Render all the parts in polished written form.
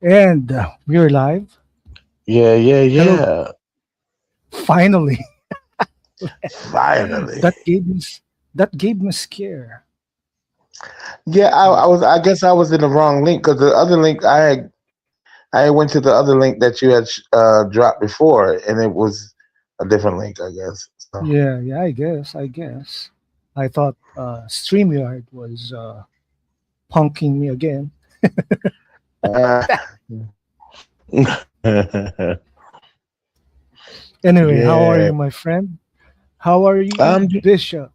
And we're live. Yeah, yeah, Hello, yeah. finally. Finally. that gave me that gave me scare. Yeah, I, Yeah, I was. I guess I was in the wrong link because the other link I went to the other link that you had dropped before, and it was a different link. I guess. So. yeah. I guess. I thought Streamyard was punking me again. Uh, Anyway, how are yeah, you, my friend? How are you, I'm. Bishop?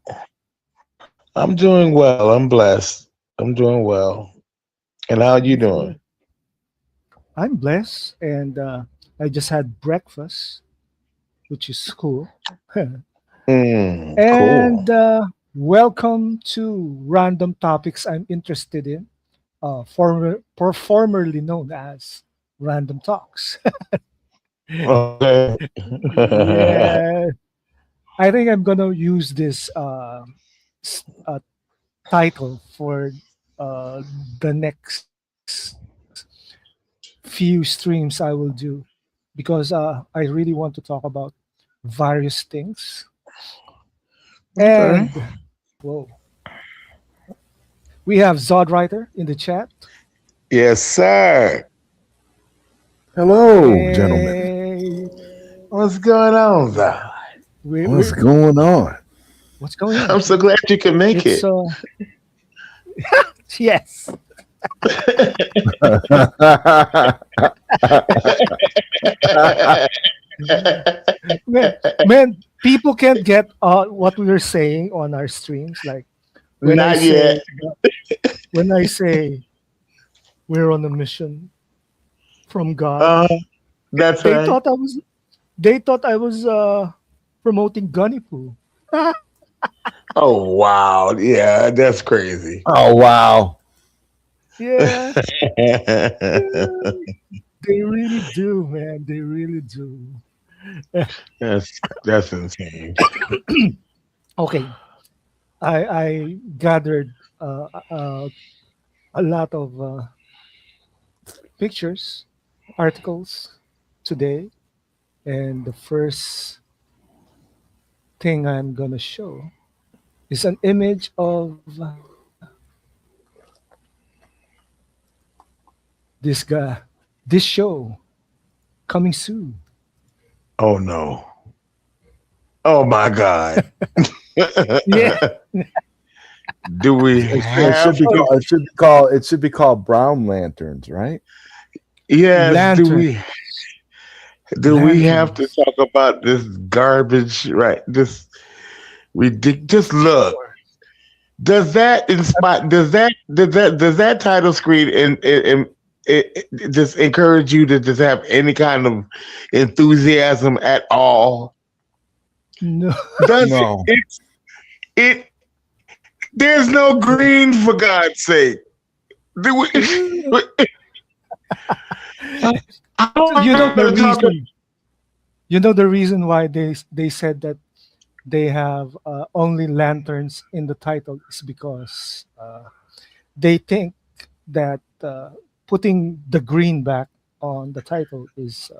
I'm doing well. I'm blessed. I'm doing well. And how you That's doing? good. I'm blessed, and I just had breakfast, which is cool. Cool. And welcome to Random Topics I'm Interested in, formerly known as Random Talks. Okay. Yeah, I think I'm gonna use this title for uh, the next few streams I will do because I really want to talk about various things. Okay. And whoa, we have Zod Writer in the chat. Yes, sir. Hello, gentlemen. Hey, What's going on, sir? we're What's going on? what's going I'm on? so glad you can make It's it. yes, man, man. People can't get what we are saying on our streams. Like when I Not yet. say when I say we're on a mission from God, Uh, that's they right. thought I was they thought I was promoting Gunny Poo. Oh wow, yeah, that's crazy. Oh wow. Yeah, yeah, they really do, man. They really do. that's insane. Okay, I gathered a lot of pictures, articles today, and the first thing I'm gonna show is an image of this guy, this show coming soon. Oh no. Oh my God. Yeah. Do we It should have be to? called. It should be called. It should be called Brown Lanterns, right? Yes. Lantern, Do we have to lanterns. talk about this garbage? Right. This ridiculous. Just look. Does that inspire? Does that title screen just encourage you to just have any kind of enthusiasm at all? No, Does it? No. It there's no green for God's sake. Do we, I don't you know the want to talk. reason. You know the reason why they said that they have only lanterns in the title is because they think that putting the green back on the title is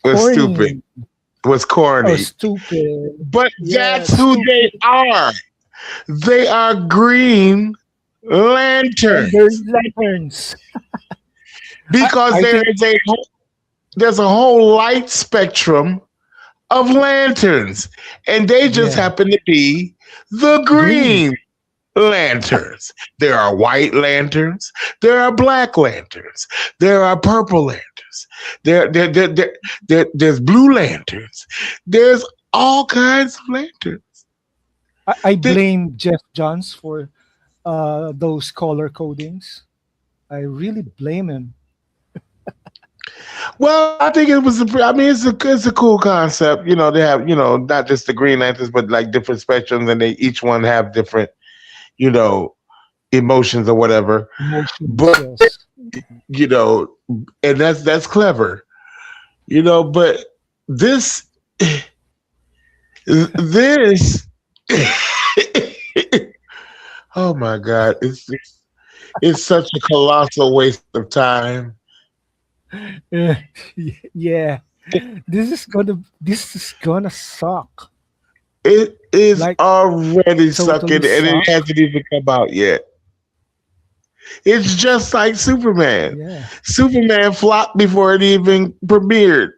Was stupid. corny Was or corny. stupid. But Yeah, that's who stupid. they are. They are Green And they're Lanterns lanterns. because I think there's a whole light spectrum of lanterns, and they just yeah, happen to be the green. Green Lanterns. There are white lanterns. There are black lanterns. There are purple lanterns. There's blue lanterns. There's all kinds of lanterns. I They, blame Jeff Johns for those color codings. I really blame him. well, I think it was. I mean, it's a cool concept. They have not just the Green Lanterns, but like different spectrums, and they each one have different you know emotions or whatever. Emotions, But yes. you know, and that's clever. But this this oh my God, it's such a colossal waste of time. Uh, yeah, this is gonna suck. It is Like already totally sucking and it suck. hasn't even come out yet. It's just like Superman. Yeah, Superman flopped before it even premiered.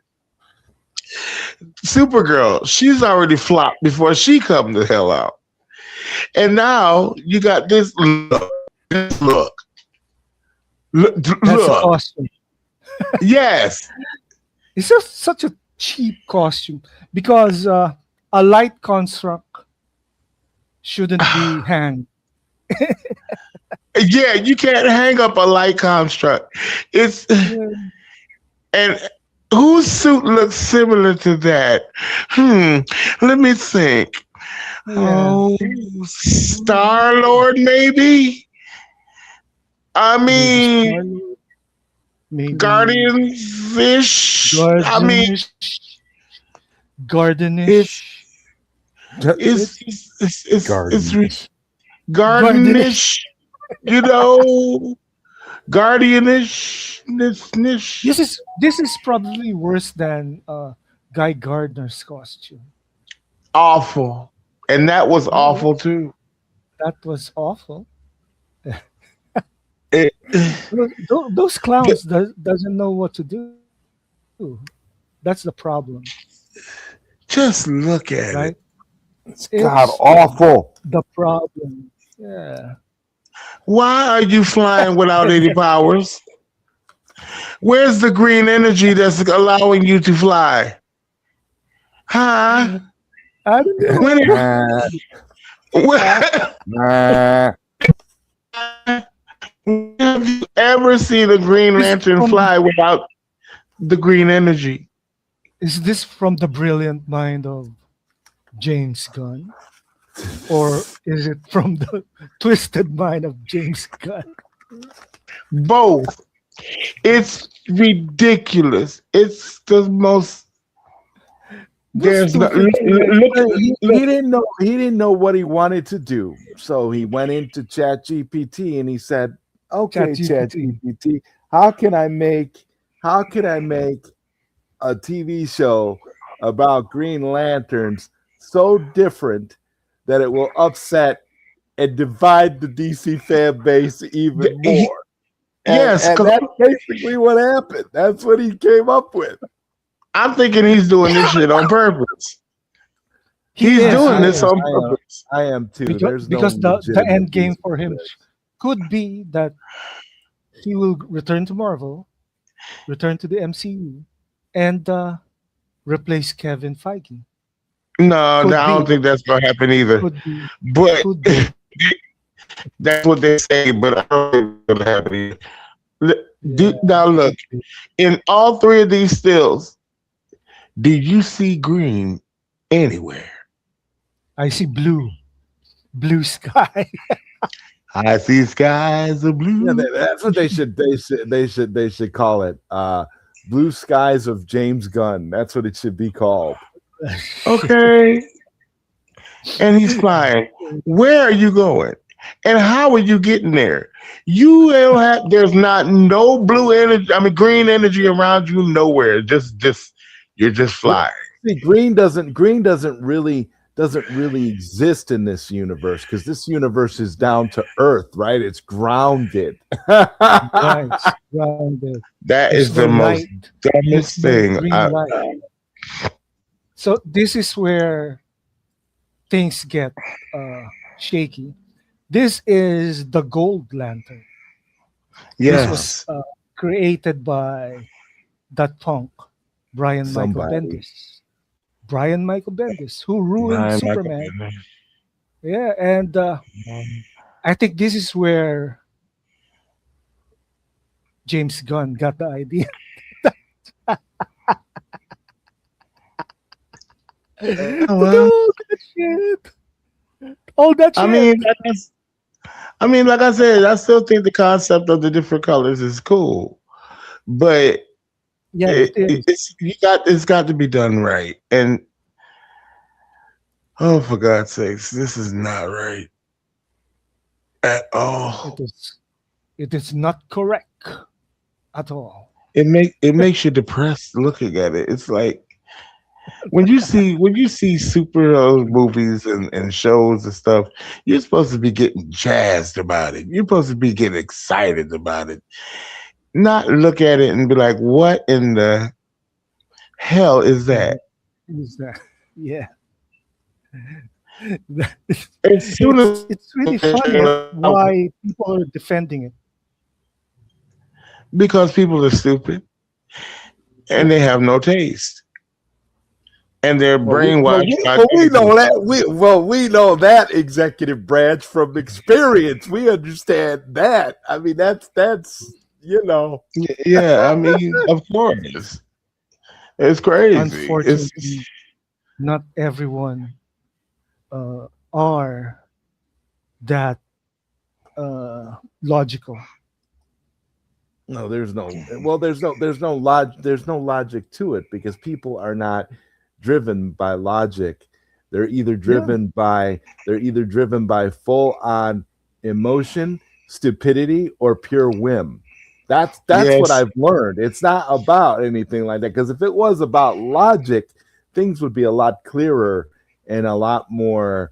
Supergirl, she's already flopped before she come the hell out. And now you got this look. Just that's a look. costume. Yes. It's just such a cheap costume because a light construct shouldn't be hanged. Yeah, you can't hang up a light construct. It's Yeah, and whose suit looks similar to that? Hmm. Let me think. yeah. Oh, Star Lord, maybe. I Maybe mean, Star Lord, maybe Guardians ish. I mean, Gardenish, it's Gardenish. it's It's it's it's it's, it's re- Gardens. Gardenish. Gardenish. You know, Guardianish. Nish. This is probably worse than Guy Gardner's costume. Awful, and that was Yeah, awful too. that was awful. It, Those clowns doesn't know what to do. That's the problem, just look right? at it. It's It's god awful. the problem. Yeah. Why are you flying without any powers? Where's the green energy that's allowing you to fly? Huh? I don't When, know. Nah, when, nah. when have you ever seen a Green Is Lantern from fly without the green energy? is this from the brilliant mind of James Gunn, or is it from the twisted mind of James Gunn? Both. It's ridiculous. It's the most. Those There's two no things were look. He didn't know what he wanted to do. So he went into Chat GPT and he said, chat okay, Chat GPT. GPT, how can I make a TV show about Green Lanterns so different that it will upset and divide the DC fan base even more? And Yes, and because that's basically what happened. That's what he came up with. I'm thinking he's doing this shit on purpose. He He's is. doing He this is. on purpose. I am too. There's no Because the legitimate end game reason for for him this. could be that he will return to Marvel, return to the MCU, and replace Kevin Feige. No, no, Could I don't be. think that's gonna happen either. Could be. But Could be. that's what they say. But I don't think it's gonna happen either. Yeah. Now look, Could be. in all three of these stills, did you see green anywhere? I see blue. Blue sky. I see skies of Yeah, blue. that's what they should call it. Blue Skies of James Gunn. That's what it should be called. Okay, and he's flying. Where are you going? And how are you getting there? You don't have. There's not no blue energy. I mean, green energy around you nowhere. Just you're just Well, flying. see, green doesn't really exist in this universe because this universe is down to earth, right? It's grounded. Yeah, it's grounded. That There's is no the most light. There's dumbest no thing. green light. So this is where things get shaky. This is the Gold Lantern. This was Yes. created by that punk, Brian Michael Somebody. Bendis. Brian Michael Bendis, who ruined My Superman. goodness. Yeah, and I think this is where James Gunn got the idea to Well, do that shit. All that I shit. mean, like I said, I still think the concept of the different colors is cool, but Yeah, it is. it's got to be done right. And oh, for God's sakes, this is not right at It all. is. It is not correct at all. it makes you depressed looking at it. It's like when you see superhero movies and shows and stuff, you're supposed to be getting jazzed about it. You're supposed to be getting excited about it. Not look at it and be like, what in the hell is that? Is that? Yeah. As soon as It's really funny why people are defending it. because people are stupid and they have no taste. And they're brainwashed by We people. know that we know that executive branch from experience. We understand that. I mean, that's you know. Yeah, I mean, of course. It's crazy. It's Unfortunately, not everyone are that logical. No, there's no logic to it because people are not driven by logic. Yeah, They're either driven by full on emotion, stupidity, or pure whim. That's what yes, I've learned. It's not about anything like that. Because if it was about logic, things would be a lot clearer and a lot more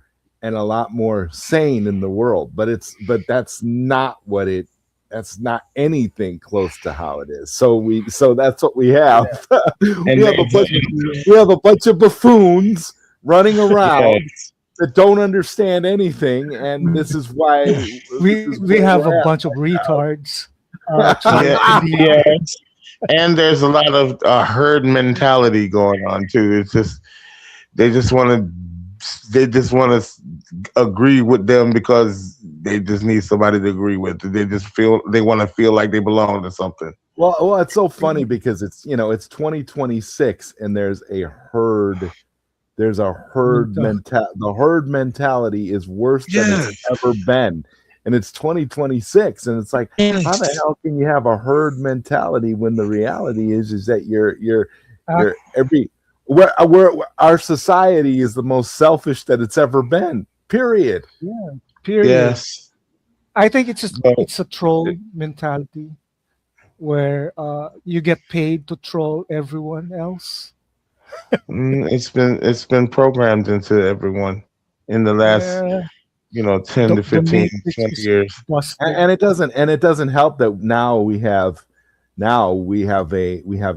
sane in the world. But that's not anything close to how it is. So that's what we have. we and have a bunch yeah. we have a bunch of buffoons running around yes, that don't understand anything, and this is why We have a we're at. bunch of retards yeah, trying to be. yes. And there's a lot of herd mentality going on too. It's just they just want to they just want to agree with them because they just need somebody to agree with. They just feel they want to feel like they belong to something. Well, it's so funny because it's 2026 and there's a herd Mental. mentality. The herd mentality is worse than it's Yes, ever been. And it's 2026 and it's like how the yes, hell can you have a herd mentality when the reality is that Ac- you're every our society is the most selfish that it's ever been. Period. Yeah, period. yes. I think But it's a troll mentality where you get paid to troll everyone else. it's been programmed into everyone in the last Yeah, 10 to the 15, matrix 20 is years. busted. And it doesn't help that we have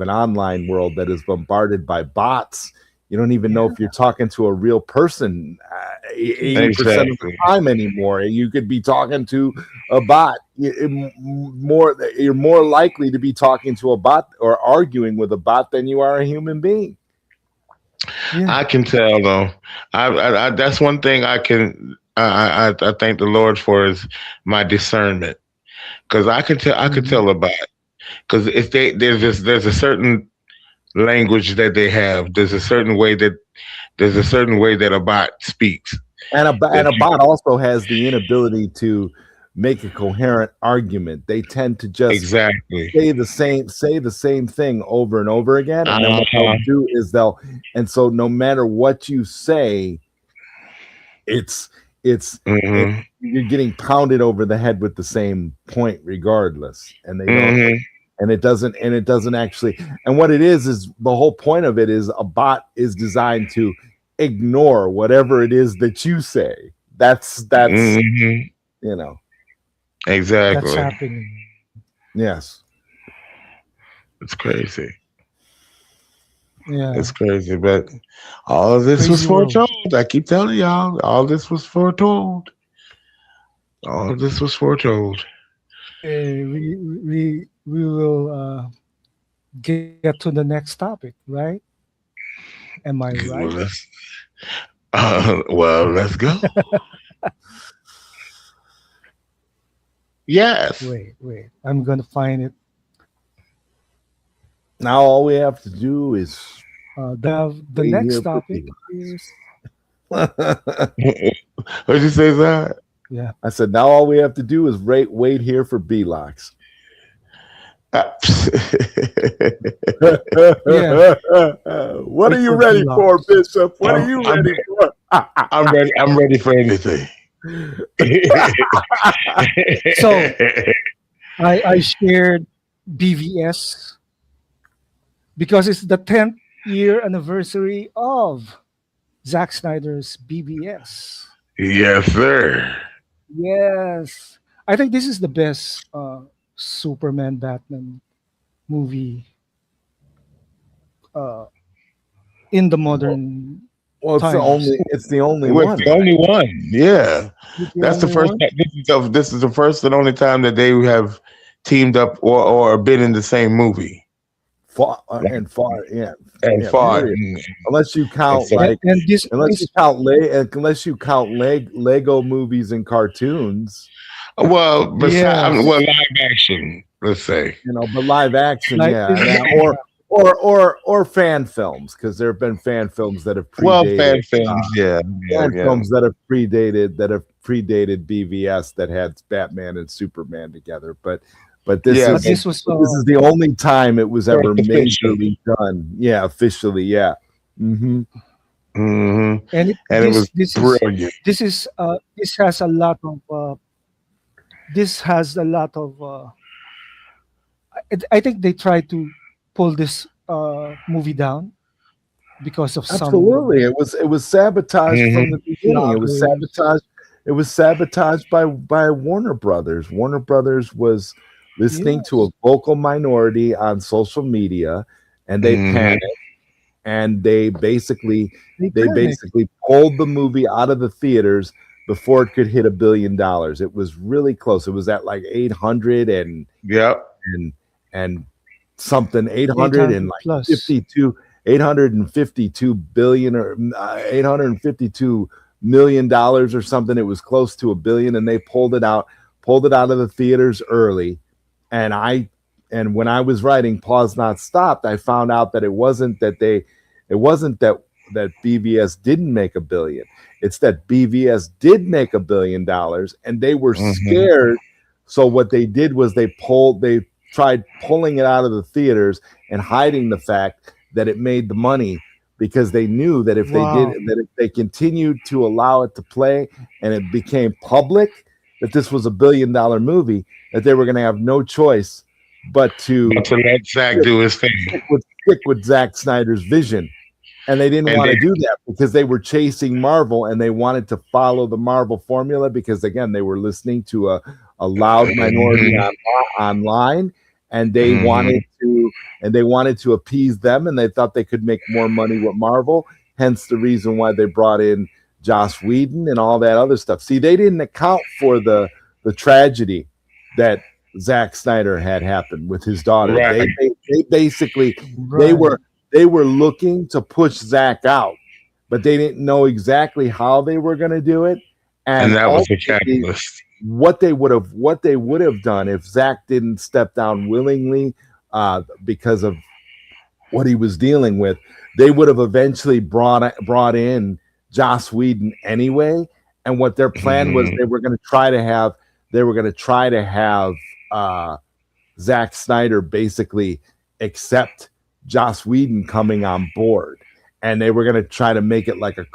an online world that is bombarded by bots. You don't even know Yeah, if you're talking to a real person 80% of the Exactly. time anymore. You could be talking to a bot. You're more likely to be talking to a bot or arguing with a bot than you are a human being. yeah. I can tell though. That's one thing I can. I thank the Lord for is my discernment because I could Mhm. tell about because if they there's a certain language that they have. There's a certain way that a bot speaks And that a you bot also has the inability to make a coherent argument. They tend to just exactly. say the same thing over and over again, and then what they'll Uh-huh. do is and so no matter what you say, it's it's it, Hmm. you're getting pounded over the head with the same point regardless, and they don't Hmm. and it doesn't actually, and what it is the whole point of it is a bot is designed to ignore whatever it is that you say. That's Hmm. you know That's Exactly. happening. yes. It's crazy. Yeah, It's crazy, but all of this was crazy world. foretold. I keep telling y'all, all this was foretold. All of this was foretold. We will get to the next topic, right? Am I right? Well, let's go. Yes. Wait. I'm gonna find it. Now all we have to do is The wait next here for topic people. is What'd you say, that? yeah. I said now all we have to do is wait here for B-locks. Yeah, What are wait you for ready for, vlogs. Bishop? What are I'm, you I'm ready for? I'm ready. I'm ready for anything. So I shared BVS. because it's the 10th year anniversary of Zack Snyder's BBS. Yes, sir. Yes, I think this is the best Superman Batman movie uh, in the modern Well, times. it's the only It was one, the right? only one. Yeah, Is the that's the only first. one. This is the first and only time that they have teamed up or been in the same movie Far like, and far, yeah, and yeah. fought. Period. Unless you And count so, like, And this unless you is count Lego movies and cartoons, well, besides, I mean, well, yes, live action. Let's say. but live action, like yeah, this is or fan films, because there have been fan films that have Well, predated fan films. Yeah, yeah, fan yeah. films that have predated BVS that had Batman and Superman together. But this Yeah, but but is this was this is the only time it was ever first official. majorly done. Yeah, officially. Yeah. Hmm. Hmm. and And it was brilliant. this has a lot of this has a lot of I think they tried to pull this movie down because of some Absolutely. It was sabotaged from Hmm. the beginning. It was bloggers. sabotaged. It was sabotaged by Warner Brothers. Warner Brothers was listening to a Yes, vocal minority on social media, and they Hmm. panicked, and they they panic. basically pulled the movie out of the theaters before it could hit $1 billion. It was really close. It was at like 800 Yep. and and something, 800 and 800 like plus. 52 852 billion, or 852 million dollars or something. It was close to $1 billion, and they pulled it out of the theaters early. And when I was writing Pause Not Stopped, I found out that it wasn't that BVS didn't make $1 billion. It's that BVS did make $1 billion, and they were Hmm. scared. So what they did was they tried pulling it out of the theaters and hiding the fact that it made the money, because they knew that Wow. if they continued to allow it to play and it became public that this was $1 billion movie, that they were going to have no choice but But to to let Zach do his thing, stick with Zack Snyder's vision. And they didn't and want they. to do that because they were chasing Marvel, and they wanted to follow the Marvel formula, because again, they were listening to a loud minority Hmm. online, and Hmm. they wanted to appease them, and they thought they could make more money with Marvel. Hence the reason why they brought in Joss Whedon and all that other stuff. See, they didn't account for the tragedy that Zack Snyder had happened with his daughter. Right, They basically they Right. were they were looking to push Zach out, but they didn't know exactly how they were going to do it. and And that was the ultimately, catalyst. what they would have done if Zach didn't step down willingly, because of what he was dealing with, they would have eventually brought in Joss Whedon anyway. And what their plan was, Hmm. they were going to try to have uh, Zack Snyder basically accept Joss Whedon coming on board, and they were going to try to make it like a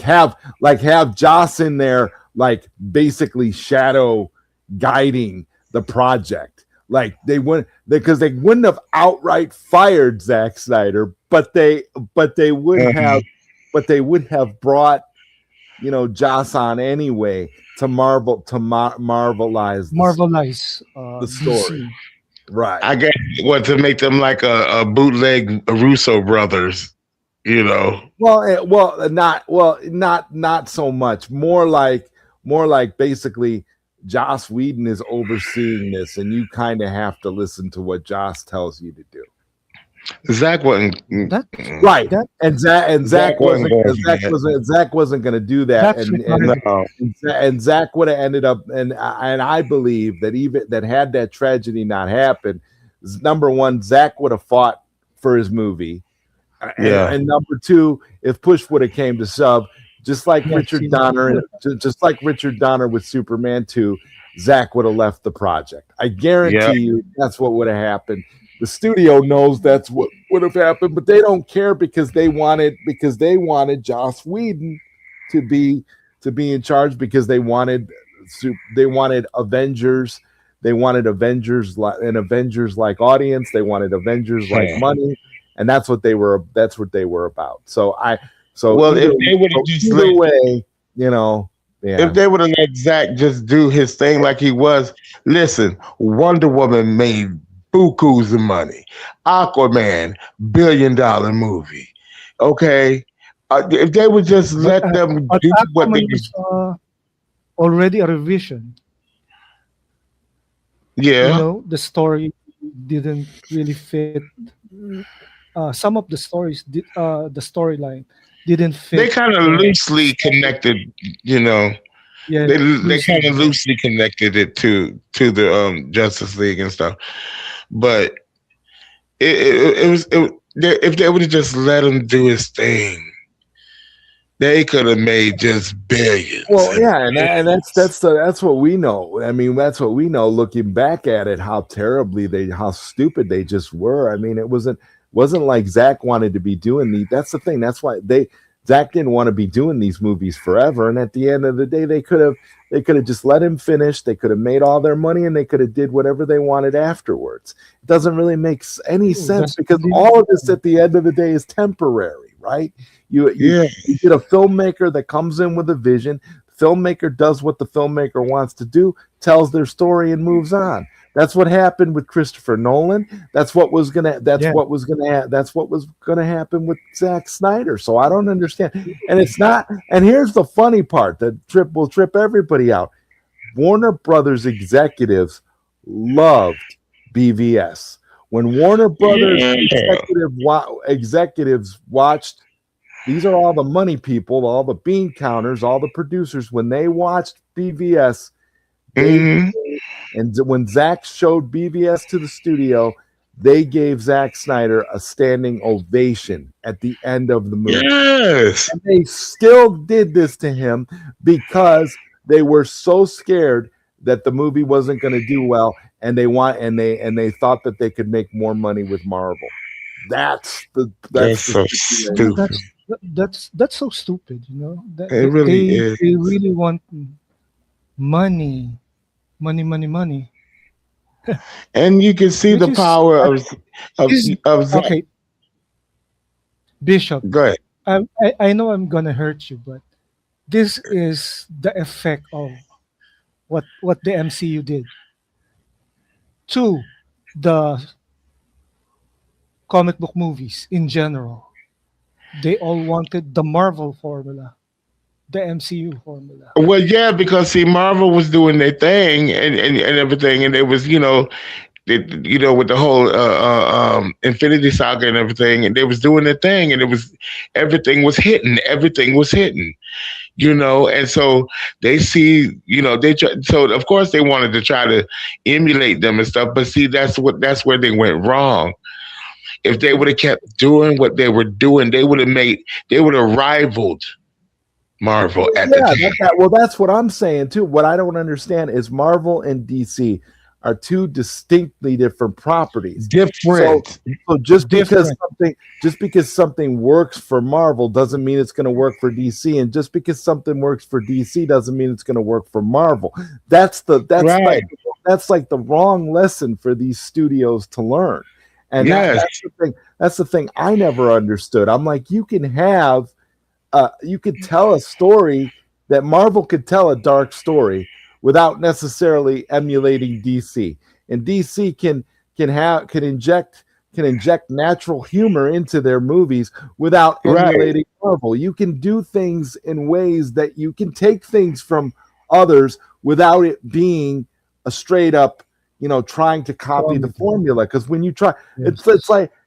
have Joss in there, like basically shadow guiding the project. Like they wouldn't, because they wouldn't have outright fired Zack Snyder, but they would have Hmm. brought Joss on anyway to marvelize Marvelize the story. DC. Right. I guess what to make them like a bootleg Russo brothers, you know. Not so much. More like basically Joss Whedon is overseeing this, and you kind of have to listen to what Joss tells you to do. Zach wasn't. That Right. that And Zach wasn't going for that. Zach wasn't going to do that, that's retarded. No. and Zach would have ended up, and I believe that even that had that tragedy not happened, number one, Zach would have fought for his movie. Yeah. And number two, if push would have came to shove, just like Yes, Richard he Donner, would. just like Richard Donner with Superman 2, Zach would have left the project. I Yeah. guarantee you that's what would have happened. The studio knows that's what would have happened, but they don't care, because they wanted Joss Whedon to be in charge, because they wanted Avengers They wanted Avengers like an Avengers like audience. They wanted Avengers like money, and that's what they were. That's what they were about. So Well, either if they would have just either way, you know, if yeah. they would have let Zach just do his thing like he was, listen, Wonder Woman made bukus of money. Aquaman, $1 billion movie. Okay. If they would just But let them but do what they Aquaman was already a revision. yeah. The story didn't really fit. Some of the stories did. The storyline didn't They fit kind of the loosely connected, you know. yeah They kind loosely. of loosely connected it to the Justice League and stuff. But if they would have just let him do his thing, they could have made just billions Well, and yeah, and billions. that's what we know. I mean, that's what we know. Looking back at it, how stupid they just were. I mean, it wasn't like Zach wanted to be doing these. That's the thing. That's why Zach didn't want to be doing these movies forever. And at the end of the day, they could have just let him finish. They could have made all their money, and they could have did whatever they wanted afterwards. It doesn't really make any sense That's because all of this at the end of the day is temporary, right? You you Yeah, you get a filmmaker that comes in with a vision. Filmmaker does what the filmmaker wants to do, tells their story, and moves on. That's what happened with Christopher Nolan. That's what was gonna. That's yeah. what was gonna. That's what was gonna happen with Zack Snyder. So I don't understand. And it's not. And here's the funny part that will trip everybody out. Warner Brothers executives loved BVS. When Warner Brothers yeah, executives watched, these are all the money people, all the bean counters, all the producers. When they watched BVS, they hmm and when Zack showed BVS to the studio, they gave Zack Snyder a standing ovation at the end of the movie. yes, And they still did this to him because they were so scared that the movie wasn't going to do well, and they thought that they could make more money with Marvel. That's that's the so Yeah, stupid. that's so stupid. That It really is. they really want money, money, money, money. And you can see Which the is power of is of Zach. okay, Bishop. Go ahead. I know I'm gonna hurt you, but this is the effect of what the MCU did to the comic book movies in general. They all wanted the Marvel formula, the MCU formula. Well, yeah, because see, Marvel was doing their thing and everything, and it was with the whole Infinity Saga and everything, and they was doing their thing, and it was everything was hitting, and so they see, so of course they wanted to try to emulate them and stuff, but see, that's where they went wrong. If they would have kept doing what they were doing, they would have rivaled Marvel at the Yeah, time. well, that's what I'm saying too. What I don't understand is Marvel and DC are two distinctly different properties. So, Different. so Different. just because something works for Marvel doesn't mean it's going to work for DC, and just because something works for DC doesn't mean it's going to work for Marvel. That's Right. like the wrong lesson for these studios to learn, and Yes. that's the thing. That's the thing I never understood. I'm like, you could tell a story that Marvel could tell a dark story without necessarily emulating DC. And DC can inject natural humor into their movies without Right. emulating Marvel. You can do things in ways that you can take things from others without it being a straight up, trying to copy the Formula. formula. Because when you try, Yes.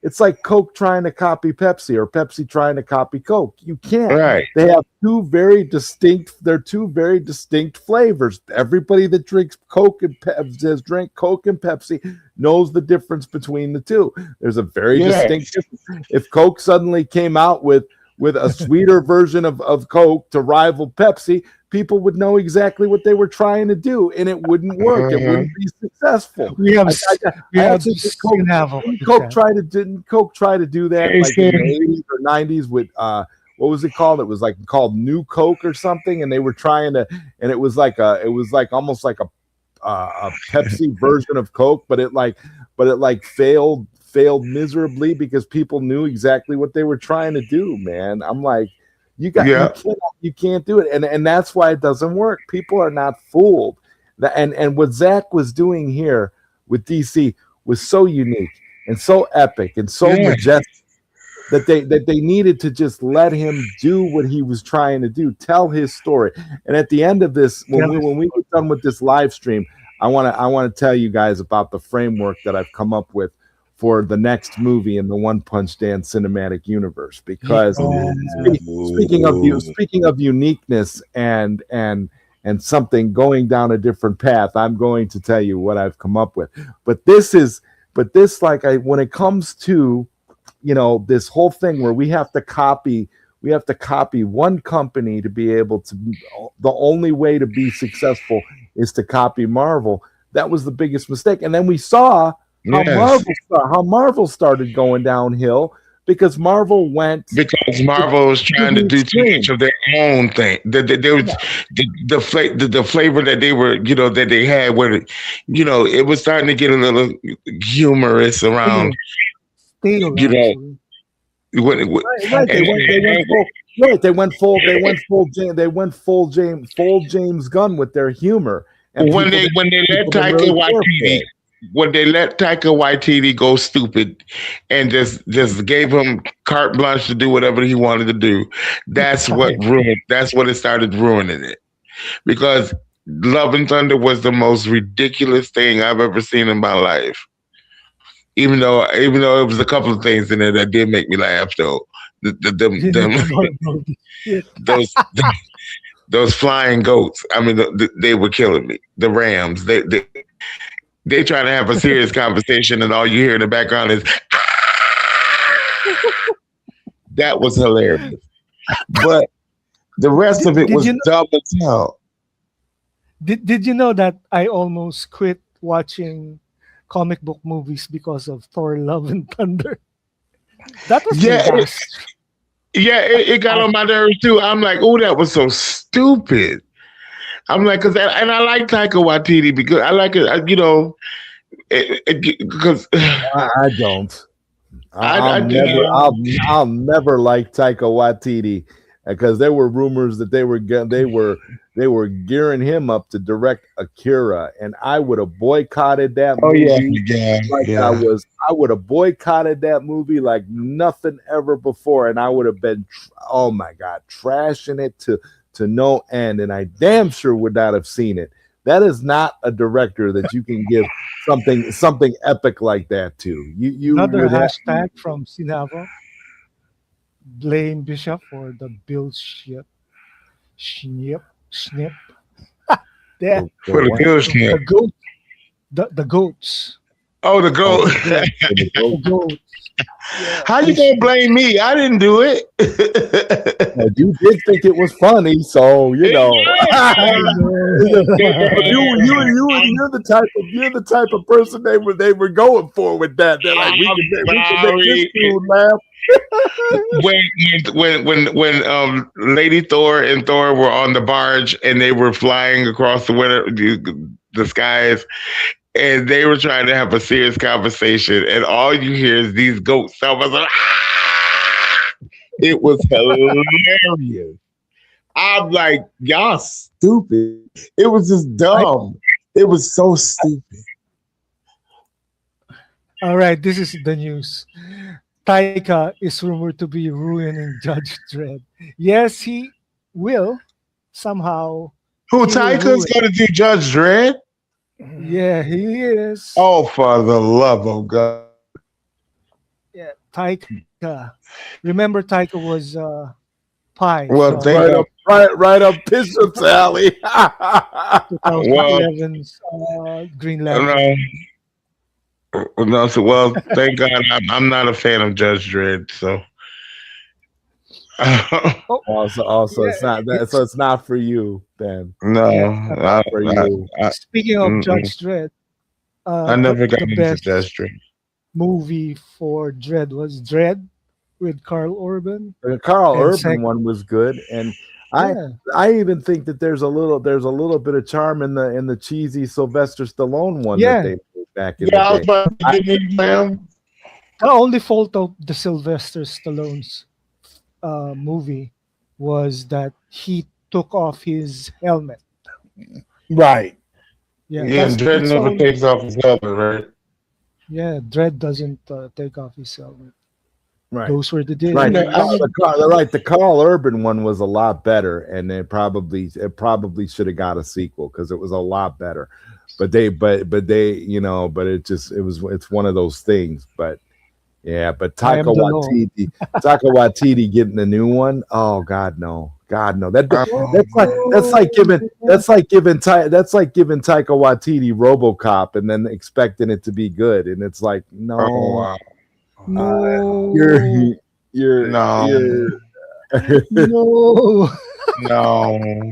it's like Coke trying to copy Pepsi or Pepsi trying to copy Coke. You can't. Right. They have they're two very distinct flavors. Everybody that drinks Coke and has drank Coke and Pepsi knows the difference between the two. There's a very distinct Yes. difference. If Coke suddenly came out with a sweeter version of Coke to rival Pepsi, people would know exactly what they were trying to do, and it wouldn't work. It Uh-huh. wouldn't be successful. We have we I have actually think seen havoc with Coke that. didn't Coke try to do that They like in said, the 80s or 90s with what was it called? It was like called New Coke or something, and they were trying to, and it was like almost like a Pepsi version of Coke, but it like failed miserably because people knew exactly what they were trying to do. Man, I'm like, Yeah. you can't do it, and that's why it doesn't work. People are not fooled. And what Zach was doing here with DC was so unique and so epic and so Yeah. majestic that they needed to just let him do what he was trying to do, tell his story. And at the end of this, when we get done with this live stream, I want to tell you guys about the framework that I've come up with for the next movie in the One Punch Dan cinematic universe. Because speaking of uniqueness and something going down a different path, I'm going to tell you what I've come up with. But this like when it comes to this whole thing where we have to copy one company to be able to, the only way to be successful is to copy Marvel. That was the biggest mistake. And then we saw how Marvel started going downhill because Marvel was trying to do too much of their own thing. There was the flavor that they were, that they had, where it was starting to get a little humorous around, Stale, you know, actually. right. They went full James Gunn with their humor. And when they let Taika Waititi go stupid and just gave him carte blanche to do whatever he wanted to do, that's what it started ruining it. Because Love and Thunder was the most ridiculous thing I've ever seen in my life. Even though it was a couple of things in there that did make me laugh, though. Those flying goats. I mean, they were killing me. The Rams. They trying to have a serious conversation, and all you hear in the background is that was hilarious. But the rest of it was dumb as hell. Did you know that I almost quit watching comic book movies because of Thor: Love and Thunder? That was it got on my nerves too. I'm like, oh, that was so stupid. I'm like, and I like Taika Waititi because I like it, because I don't. I'll never like Taika Waititi because there were rumors that they were gearing him up to direct Akira, and I would have boycotted that movie. I would have boycotted that movie like nothing ever before, and I would have been, oh my God, trashing it to no end, and I damn sure would not have seen it. That is not a director that you can give something epic like that to. Another hashtag from Sinavo: blame Bishop for the Bill Snip. Yeah. For the Bill Snip. The goats. Oh, the goat. The goats. Yeah. How you gonna blame me? I didn't do it. You did think it was funny, so you're the type of person they were going for with that. They're like, we can make this dude laugh. when Lady Thor and Thor were on the barge and they were flying across the skies, and they were trying to have a serious conversation, and all you hear is these goats. So I was like, it was hilarious. I'm like, y'all stupid. It was just dumb. It was so stupid. All right, this is the news. Taika is rumored to be ruining Judge Dredd. Yes, he will somehow. Who, Taika's going to do Judge Dredd? Yeah, he is. Oh, for the love of God. Yeah, Taika. Remember, Taika was Pi. Well, so, right up Bishop's alley. 2011's Green Lantern. No, so thank God I'm not a fan of Judge Dredd. So, also, it's not that. So it's not for you, Ben. No, not for you. Speaking of Judge Dredd, I never got into Judge Dredd. Movie for Dredd was Dredd with Carl Urban. The Carl Urban one was good, and I Yeah, I even think that there's a little bit of charm in the cheesy Sylvester Stallone one that yeah. they made back in the Yeah, I was day. about to I, get you, ma'am. The only fault of the Sylvester Stallone's movie was that he took off his helmet. right. Yeah, Yeah, and Dredd that's the never only. takes off his helmet, right? Yeah, Dredd doesn't take off his helmet. Right. Those were the Right. The days. Carl, the Carl, right. The Carl Urban one was a lot better, and it probably should have got a sequel because it was a lot better. But it's one of those things. But yeah, but I am the law. Taika Waititi getting the new one. Oh God, no, God, no. Um, That's like giving Taika Waititi RoboCop and then expecting it to be good, and it's like oh no, wow. you're No, you're No, you're. no, no,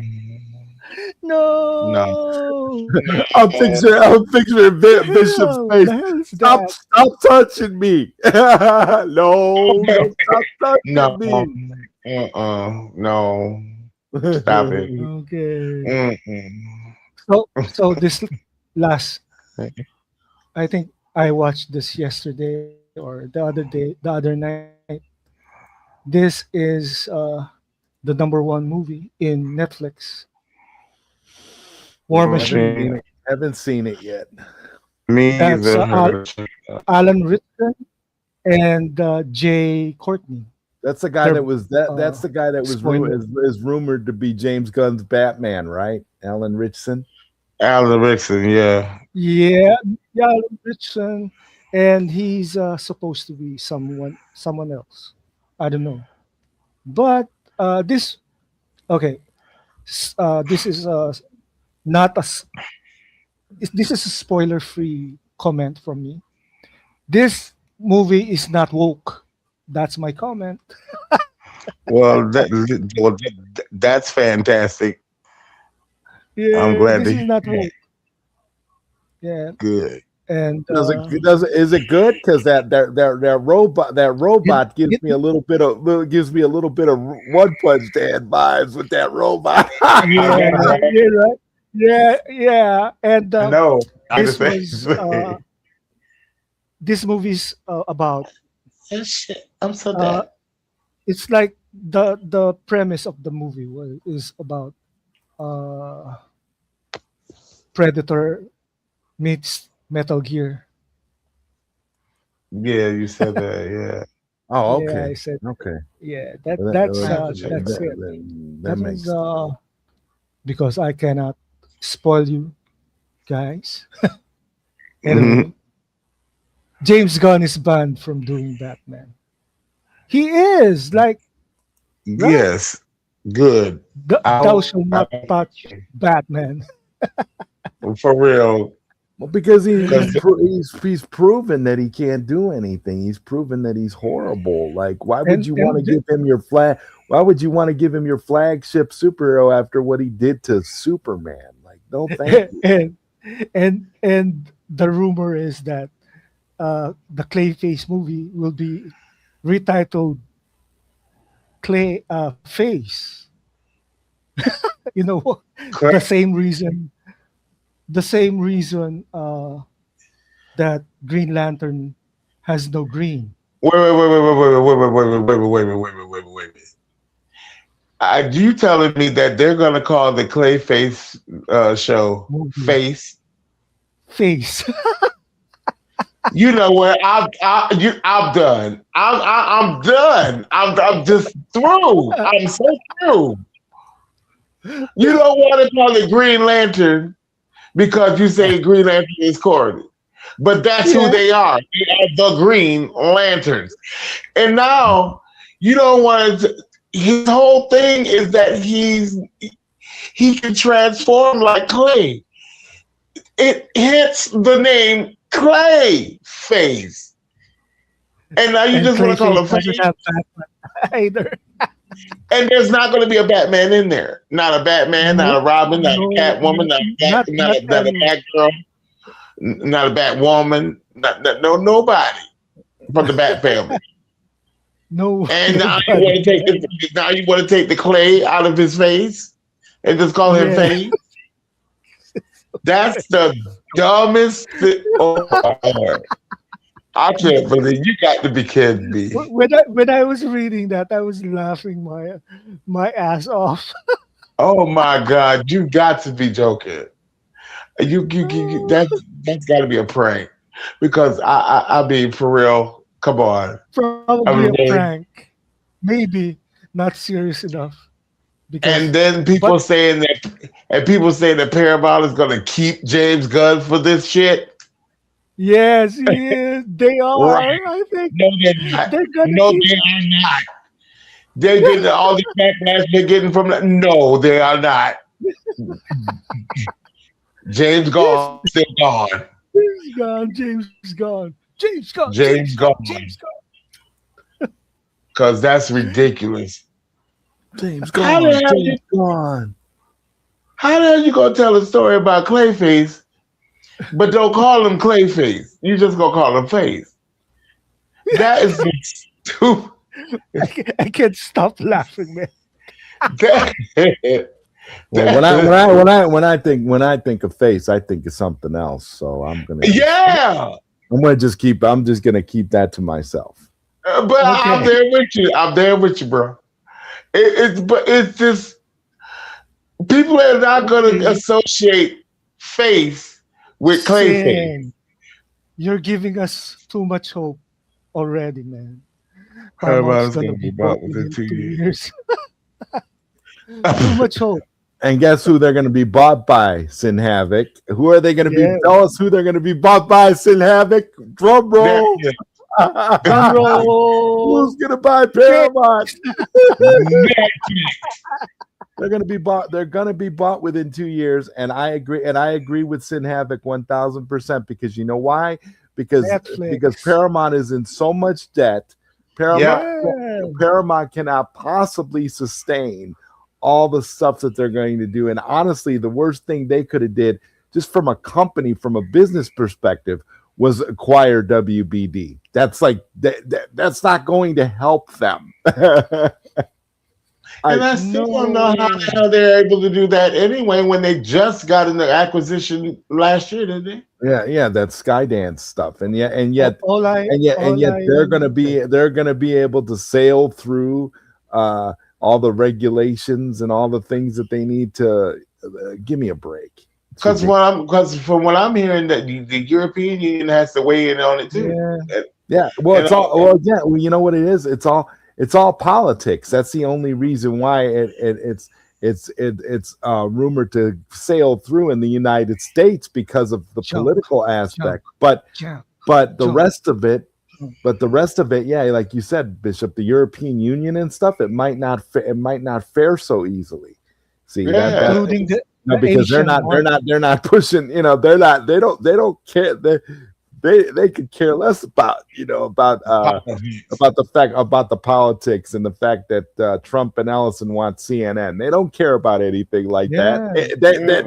no, no. I'm picturing Bishop's Hell, face. the hell is Stop, that? stop touching me. No, don't stop no, touching me. no. Stop it. Okay. Mm-mm. So this last, I think I watched this yesterday or the other day, the other night. This is the number one movie in Netflix, War Mm, Haven't Machine. seen it. Haven't seen it yet. me That's either. I gotta check it out. Alan Ritchson and Jay Courtney. That's the guy They're that was that. uh, That's the guy that was spoiler. is rumored to be James Gunn's Batman, right? Alan Richson. Alan Rickson, yeah. Yeah, yeah, Alan Ritchson, and he's supposed to be someone else. I don't know, but this okay. This is not a s- this is a spoiler free comment from me. This movie is not woke. That's my comment. That's fantastic. I'm Yeah, glad this to is hear not that. woke. Yeah, Good. and Is it good? Because that robot get gives me a little bit of One Punch Man vibes with that robot. yeah, yeah, right. Yeah, yeah, and I know. I this just was say. this movie's about Oh, shit. I'm so uh, dead. it's like the premise of the movie is about uh, Predator meets Metal Gear. Yeah, you said that. Yeah. Oh, Yeah, okay, I said okay. yeah. Well, I have to check it That's out. it. that That is makes because I cannot spoil you guys. Hmm. Anyway, James Gunn is banned from doing Batman. He is like right. Yes. Good. Thou I, shall I, not touch Batman. for real. well because Because he's proven that he can't do anything. He's proven that he's horrible. Like, why would you want to And give him your flag? Why would you want to give him your flagship superhero after what he did to Superman? Like, no, thank you. and the rumor is that the Clayface movie will be retitled Clay Face. You know what? The Clay, same reason. The same reason that Green Lantern has no green wait. You telling me that they're gonna call the Clayface show movie Face? face. You know what? I'm done. I'm done. I'm just through. I'm so through. You don't want to call it Green Lantern because you say Green Lantern is corny. But that's who Yeah, they are. They are the Green Lanterns. And now you don't want to. His whole thing is that he can transform like clay. It hits the name Clay Face. And now you and just want to call Clayface him doesn't Face. have Batman either. And there's not going to be a Batman in there. Not a Batman, No, not a Robin, not a no, Catwoman, not not a any. Batgirl, not a Batwoman, no nobody from the Bat family. No, And nobody. now you want to take the clay out of his face and just call him Yeah. Face. That's the dumbest thing. Oh my Lord. I can't believe you got to be kidding me. When I was reading that, I was laughing my ass off. Oh my God, you got to be joking. That's got to be a prank because I mean for real. Come on. Probably I a mean, prank. Maybe not serious enough and because, then but people saying that Paramount is going to keep James Gunn for this shit. yes, yes, they Right? are. I think No, they're not. they're gonna No, keep. they are not. They're getting all the backlash they're getting from that. No, they are not. James Yes, gone, still gone. James gone. James gone. James gone. James James gone. James gone. gone. Because that's ridiculous. James How the gone. hell you James gone. how the hell you gonna tell a story about Clayface, but don't call him Clayface? You just gonna call him Face. That is stupid. I can't stop laughing, man. That, Well, when I think of face, I think of something else. So yeah. I'm just gonna keep that to myself. But I'm Okay. there with you. I'm there with you, bro. It's just people are not going to Okay. associate face with Clayface. Sin. You're giving us too much hope already, man. Paramount's Everybody's gonna going to be be bought bought within within 2 2 years. years. Too much hope. And guess who they're gonna be bought by? Sin Havoc. Who are they gonna be? Yeah. Tell us who they're gonna be bought by. Sin Havoc. Drum There roll. is Drum roll. Who's gonna buy Next. Paramount? Netflix. They're gonna be bought within 2 years, and I agree. And I agree with Sin Havoc 1,000% because you know why? Because Netflix. Paramount is in so much debt. Paramount Yeah. Yeah. Paramount cannot possibly sustain all the stuff that they're going to do. And honestly, the worst thing they could have did, just from a company, from a business perspective, was acquire WBD. That's like that's not going to help them. And I still don't know how No. the hell they're able to do that anyway when they just got in the acquisition last year, didn't they? Yeah, that Skydance stuff, and yet, and All, yet, all I and yet, and all yet, I they're gonna be able to sail through all the regulations and all the things that they need to. Give me a break. It's ridiculous. Because from what I'm hearing, that the European Union has to weigh in on it too. yeah. Yeah, well, And it's all. Well, yeah, well, you know what it is. It's all politics. That's the only reason why it's rumored to sail through in the United States because of the Jump. political aspect. But Jump. but the Jump. rest of it, Jump. yeah, like you said, Bishop, the European Union and stuff, it might not fare so easily. See Yeah. Including no, the because Asian market. they're not pushing. They don't care. They could care less about about the politics and the fact that Trump and Ellison want CNN. They don't care about anything like that. Yeah.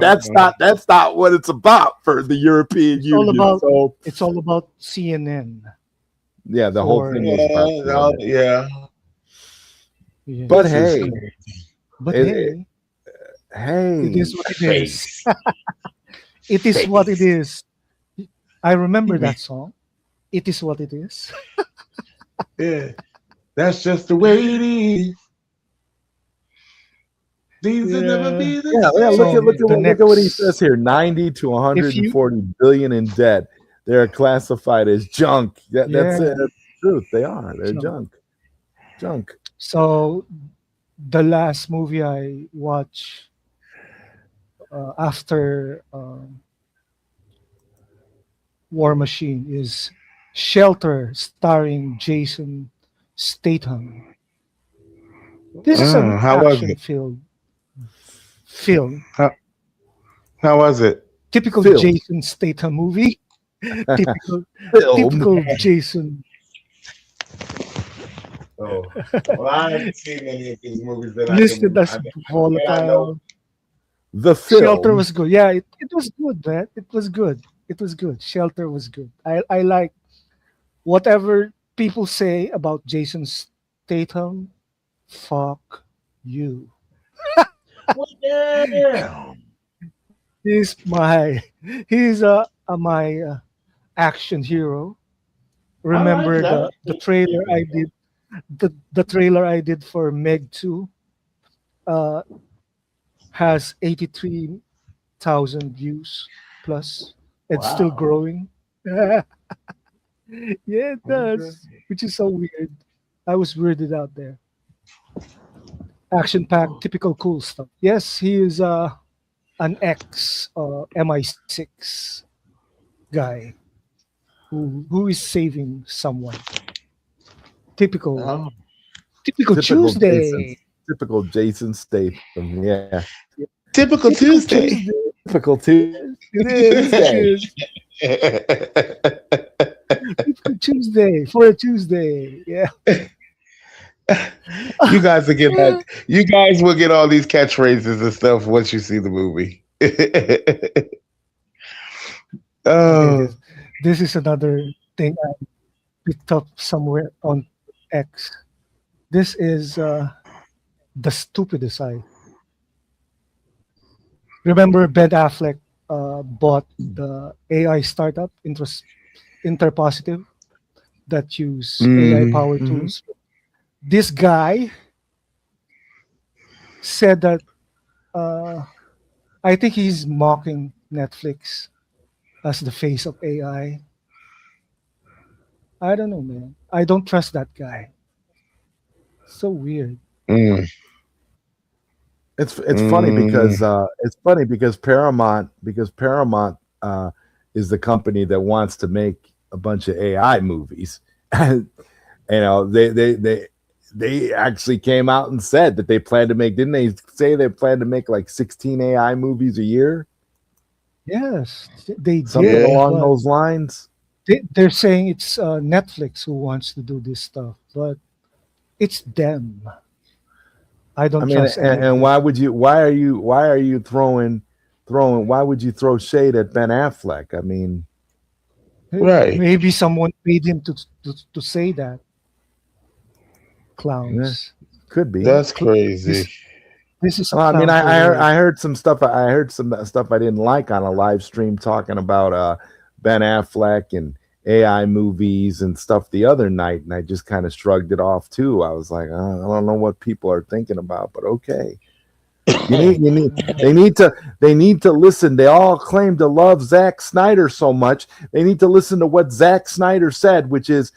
That's not what it's about for the European It's all Union. about So it's all about CNN. yeah, the whole For thing was about CNN. Yeah. yeah. But This is hey, But it- hey, hey, it is what it is. face. It is what it is. I remember Mm-hmm. that song. It is what it is. Yeah. That's just the way it is. Things will never Yeah. be the yeah. same. So Look at what he next, says here: 90 to if you 140 billion in debt. They're classified as junk. That's yeah, it. That's the truth. They are. They're jump. junk. So the last movie I watched after War Machine is Shelter, starring Jason Statham. This is an How was action it? film. How was it? Typical Film. Jason Statham movie. typical Film. typical Jason. Oh, well, I haven't seen any of these movies that Listed as I know. volatile. The Shelter film. was good. Yeah, it was good, man. It was good. It was good. Shelter was good. I like whatever people say about Jason Statham, fuck you. Well, damn. He's my he's my action hero. I like Remember that. the trailer I did the trailer I did for Meg 2 uh, has 83,000 views plus. It's still Wow. growing. Yeah, it Okay. does, which is so weird. I was weirded out there. Action packed, typical cool stuff. Yes, he is an ex MI6 guy who is saving someone. Typical Oh, typical Typical Jason. Tuesday. Typical Jason Statham. Yeah. Yeah, typical typical Tuesday. Tuesday. Typical Yes, it is. It Tuesday. is. Typical Tuesday for a Tuesday. Yeah. You guys will get that. You guys will get all these catchphrases and stuff once you see the movie. Okay, Oh, this is another thing I picked up somewhere on X. This is the stupidest I remember. Ben Affleck bought the AI startup Interpositive that use AI mm, power mhm. tools. This guy said that uh, I think he's mocking Netflix as the face of AI. I don't know, man. I don't trust that guy. So weird. Mm, It's funny mm. because Paramount is the company that wants to make a bunch of AI movies. And they actually came out and said that they plan to make, didn't they say they plan to make like 16 AI movies a year? Yes, they Something did, Yeah. along but those lines. they're saying it's Netflix who wants to do this stuff, but it's them. I I don't mean, trust any of and them. why are you throwing why would you throw shade at Ben Affleck? I mean, Right. Maybe someone paid him to say that. yeah, Clowns. could be. That's crazy. This this is a Well, I mean, clown I for heard some stuff. I heard some stuff I didn't like on a live stream talking about Ben Affleck and AI movies and stuff the other night, and I just kind of shrugged it off too. I was like, I don't know what people are thinking about, but okay. You need uh, they need to listen. They all claim to love Zack Snyder so much. They need to listen to what Zack Snyder said, which is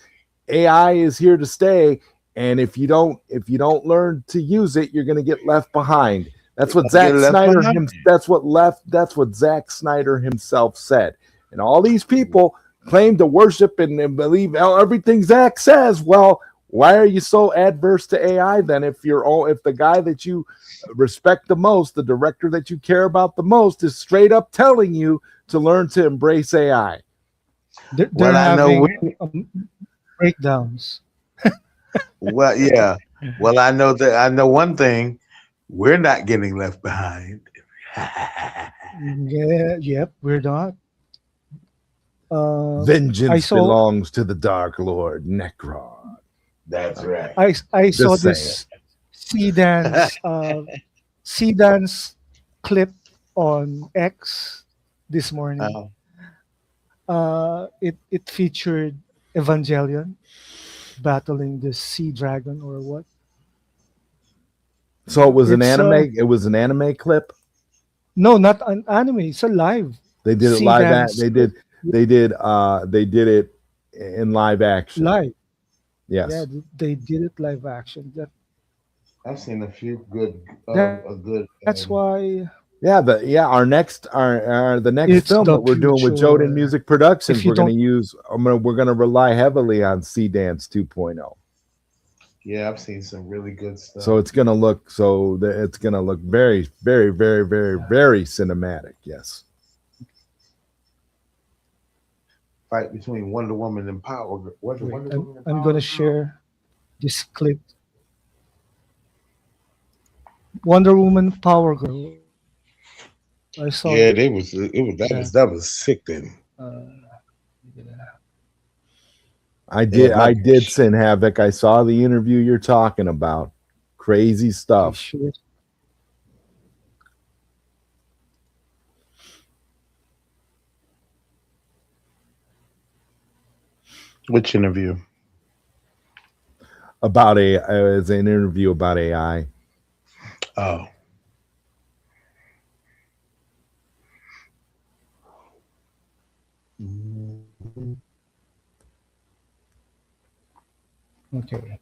AI is here to stay, and if you don't learn to use it, you're going to get left behind. That's what Get left behind. That's what Zack Snyder himself said. And all these people claim to worship and believe everything Zack says. Well, why are you so adverse to AI then? If the guy that you respect the most, the director that you care about the most, is straight up telling you to learn to embrace AI. they're Well, I know. having breakdowns. Well, yeah. Well, I know that. I know one thing. We're not getting left behind. Yeah, yep, we're not. Uh, I Vengeance saw belongs to the Dark Lord Necron. That's right. I saw Just saying. this sea dance sea dance clip on X this morning. Uh, It featured Evangelion battling this sea dragon or what. So it was an It's anime. It was an anime clip. no, not an anime. It's a live They did it sea live at. dance They clip. did. They did it in live action. Live. Yeah, Yes. they did it live action. I've seen a few good, That a good. that's why Yeah. Our the next it's film the that we're doing with Jordan future. Music Productions, If you we're going to don't, use. We're going to rely heavily on Sea Dance 2.0. Yeah, I've seen some really good So stuff. it's going to look it's going to look very, very, very, very, very cinematic. Yes. Fight between Wonder Woman and wait, Wonder I'm Woman and I'm gonna Power Girl. share this clip. Wonder Woman, Power Girl. I saw Yeah, that. they was. It was that was sickening. Uh, yeah. I Yeah, did. I did send Havoc. I saw the interview you're talking about. Crazy You stuff. sure? which interview? About a it was an interview about AI. Oh, Okay.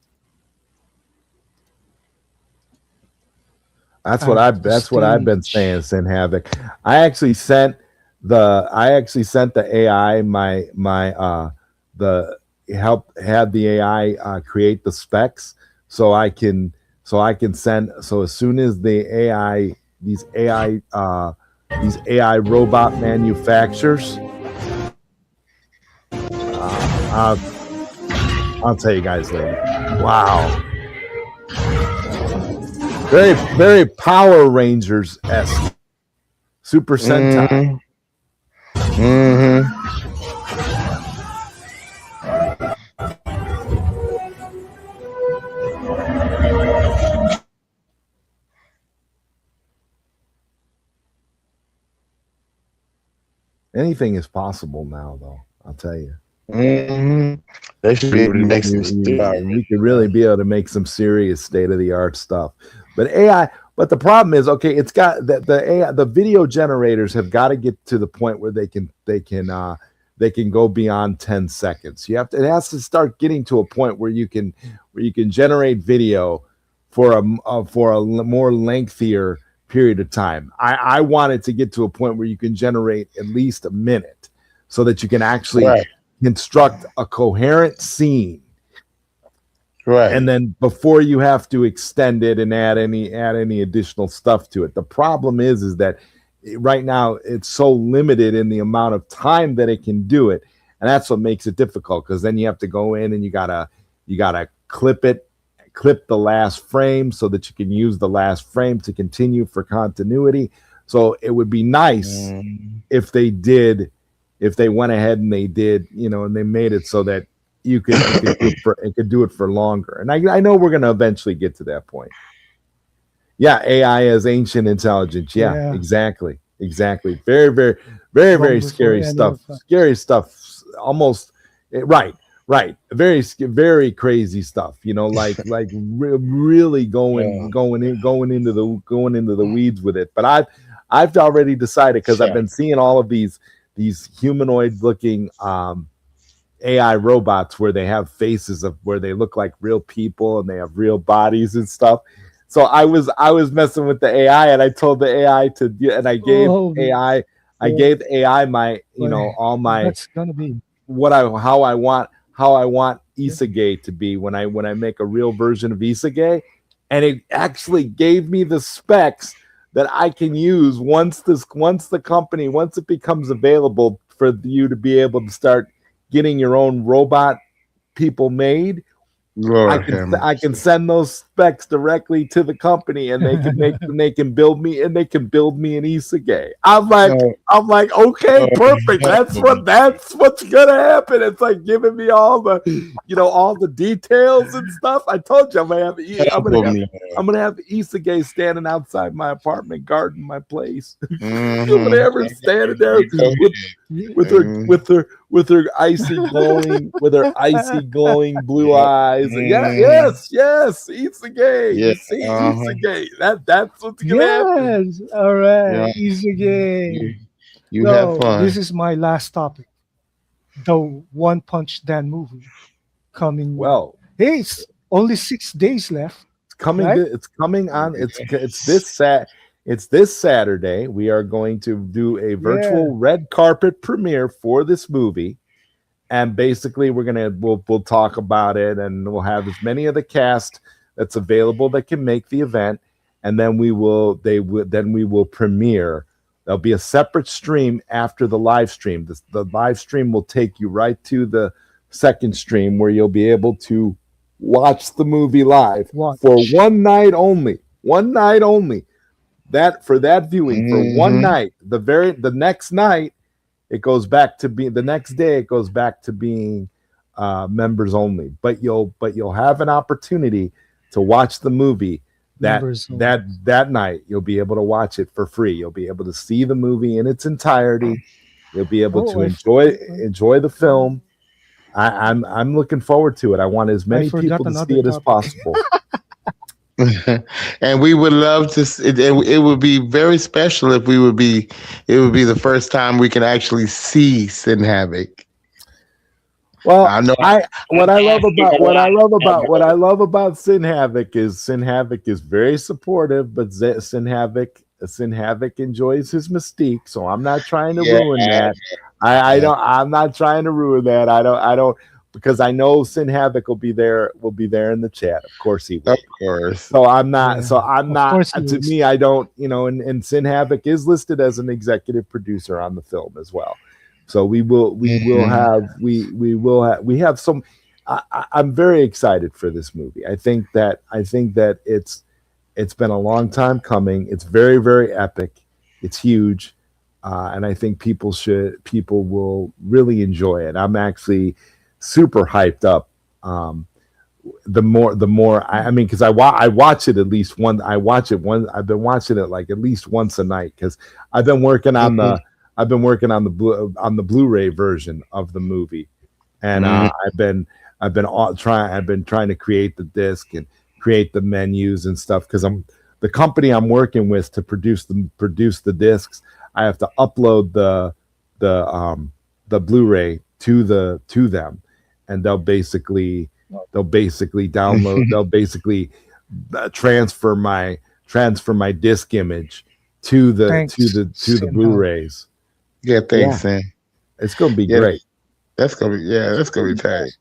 Add to That's what I've been saying. stage. Send Havoc. I actually sent the AI the help had the AI create the specs so I can send so as soon as the AI these AI these AI robot manufacturers I'll tell you guys later. Wow. Very Power Rangers esque. Super Sentai. mm-hmm. Mm-hmm. Anything is possible now, though. I'll tell you. Mm-hmm. They should be able to make some We could really be able to make some serious state of the art stuff. But AI, but the problem is, okay, it's got the AI, the video generators have got to get to the point where they can go beyond 10 seconds. You have to, it has to start getting to a point where you can generate video for a more lengthier period of time. I want it to get to a point where you can generate at least a minute so that you can actually right, construct a coherent scene, right, and then before you have to extend it and add any additional stuff to it. The problem is that right now it's so limited in the amount of time that it can do it, and that's what makes it difficult, because then you have to go in and you gotta clip the last frame so that you can use the last frame to continue for continuity. So it would be nice mm, if they did, if they went ahead and they did, and they made it so that it could do it for longer. And I know we're going to eventually get to that point. Yeah, AI as ancient intelligence. Yeah, Yeah, exactly. Very long before scary any stuff. of Scary stuff. Almost right, right. Very crazy stuff. Really yeah, going into the weeds with it. But I've already decided, because I've sure. been seeing all of these humanoid looking AI robots where they have faces of where they look like real people and they have real bodies and stuff. So I was messing with the AI, and I told the AI to, and oh I boy, gave AI my, all my, that's gonna be. what I how I want Isage to be when I make a real version of Isage, and it actually gave me the specs that I can use once it becomes available for you to be able to start getting your own robot people made. Lord have I can mercy. send those specs directly to the company, and they can build me, an Isekai. Oh, I'm like, okay, oh, perfect. help me. That's what's gonna happen. It's like giving me all the details and stuff. I told you Help me. I'm gonna have Isekai standing outside my apartment, guarding my place. Mm-hmm. Whatever, standing there You go with Yeah. ahead. with her icy glowing blue Yep. eyes. And yeah, Mm-hmm. yes, Isagay. Yeah. You see, Uh-huh. Isagay. That's what's gonna happen. Yes, all Yeah. right, easy You, game. you have So this fun. is my last topic, the One Punch Dan movie coming. Well, Hey, it's only 6 days left, it's coming. right? It's coming on. It's this Saturday. We are going to do a Yeah, virtual red carpet premiere for this movie, and basically we'll talk about it, and we'll have as many of the cast that's available that can make the event, and then we will premiere. There'll be a separate stream after the live stream. The live stream will take you right to the second stream, where you'll be able to watch the movie live for watch. one night only. One night only. That for that viewing for one Mm-hmm. night. The next night, it goes back to being the next day. It goes back to being members only. But you'll have an opportunity to watch the movie Members only. that night. You'll be able to watch it for free. You'll be able to see the movie in its entirety. You'll be able Oh, to enjoy the uh, film. I'm looking forward to it. I want as I many forgot people to see another it as topic. possible. And we would love to. It would be very special if we would be. It would be the first time we can actually see Sin Havoc. Well, I know. I what I I'm love asking about a lot. what I love about Sin Havoc is very supportive, but Sin Havoc enjoys his mystique. So I'm not trying to Yeah, ruin that. I yeah, don't. I'm not trying to ruin that. I don't because I know Sin Havoc will be there. Will be there in the chat. Of course he of will. course. So I'm not. Yeah, So I'm of not. course he To is. me, I don't. And Sin Havoc is listed as an executive producer on the film as well. So Mhm. we have some. I'm very excited for this movie. I think that it's been a long time coming. It's very epic. It's huge, and I think people will really enjoy it. I'm actually super hyped up. Um, the more I mean because I watch it at least one I watch it one I've been watching it like at least once a night because I've been working on Mhm. the I've been working on the Blu-ray version of the movie, and Mhm. I've been trying to create the disc and create the menus and stuff because I'm the company I'm working with to produce the discs. I have to upload the the Blu-ray to them, and they'll basically download they'll basically transfer my disc image Thanks, to the Sin Havoc. Blu-rays. Yeah, Yeah, thanks, Sam. it's gonna be Yeah, great. that's gonna be tight.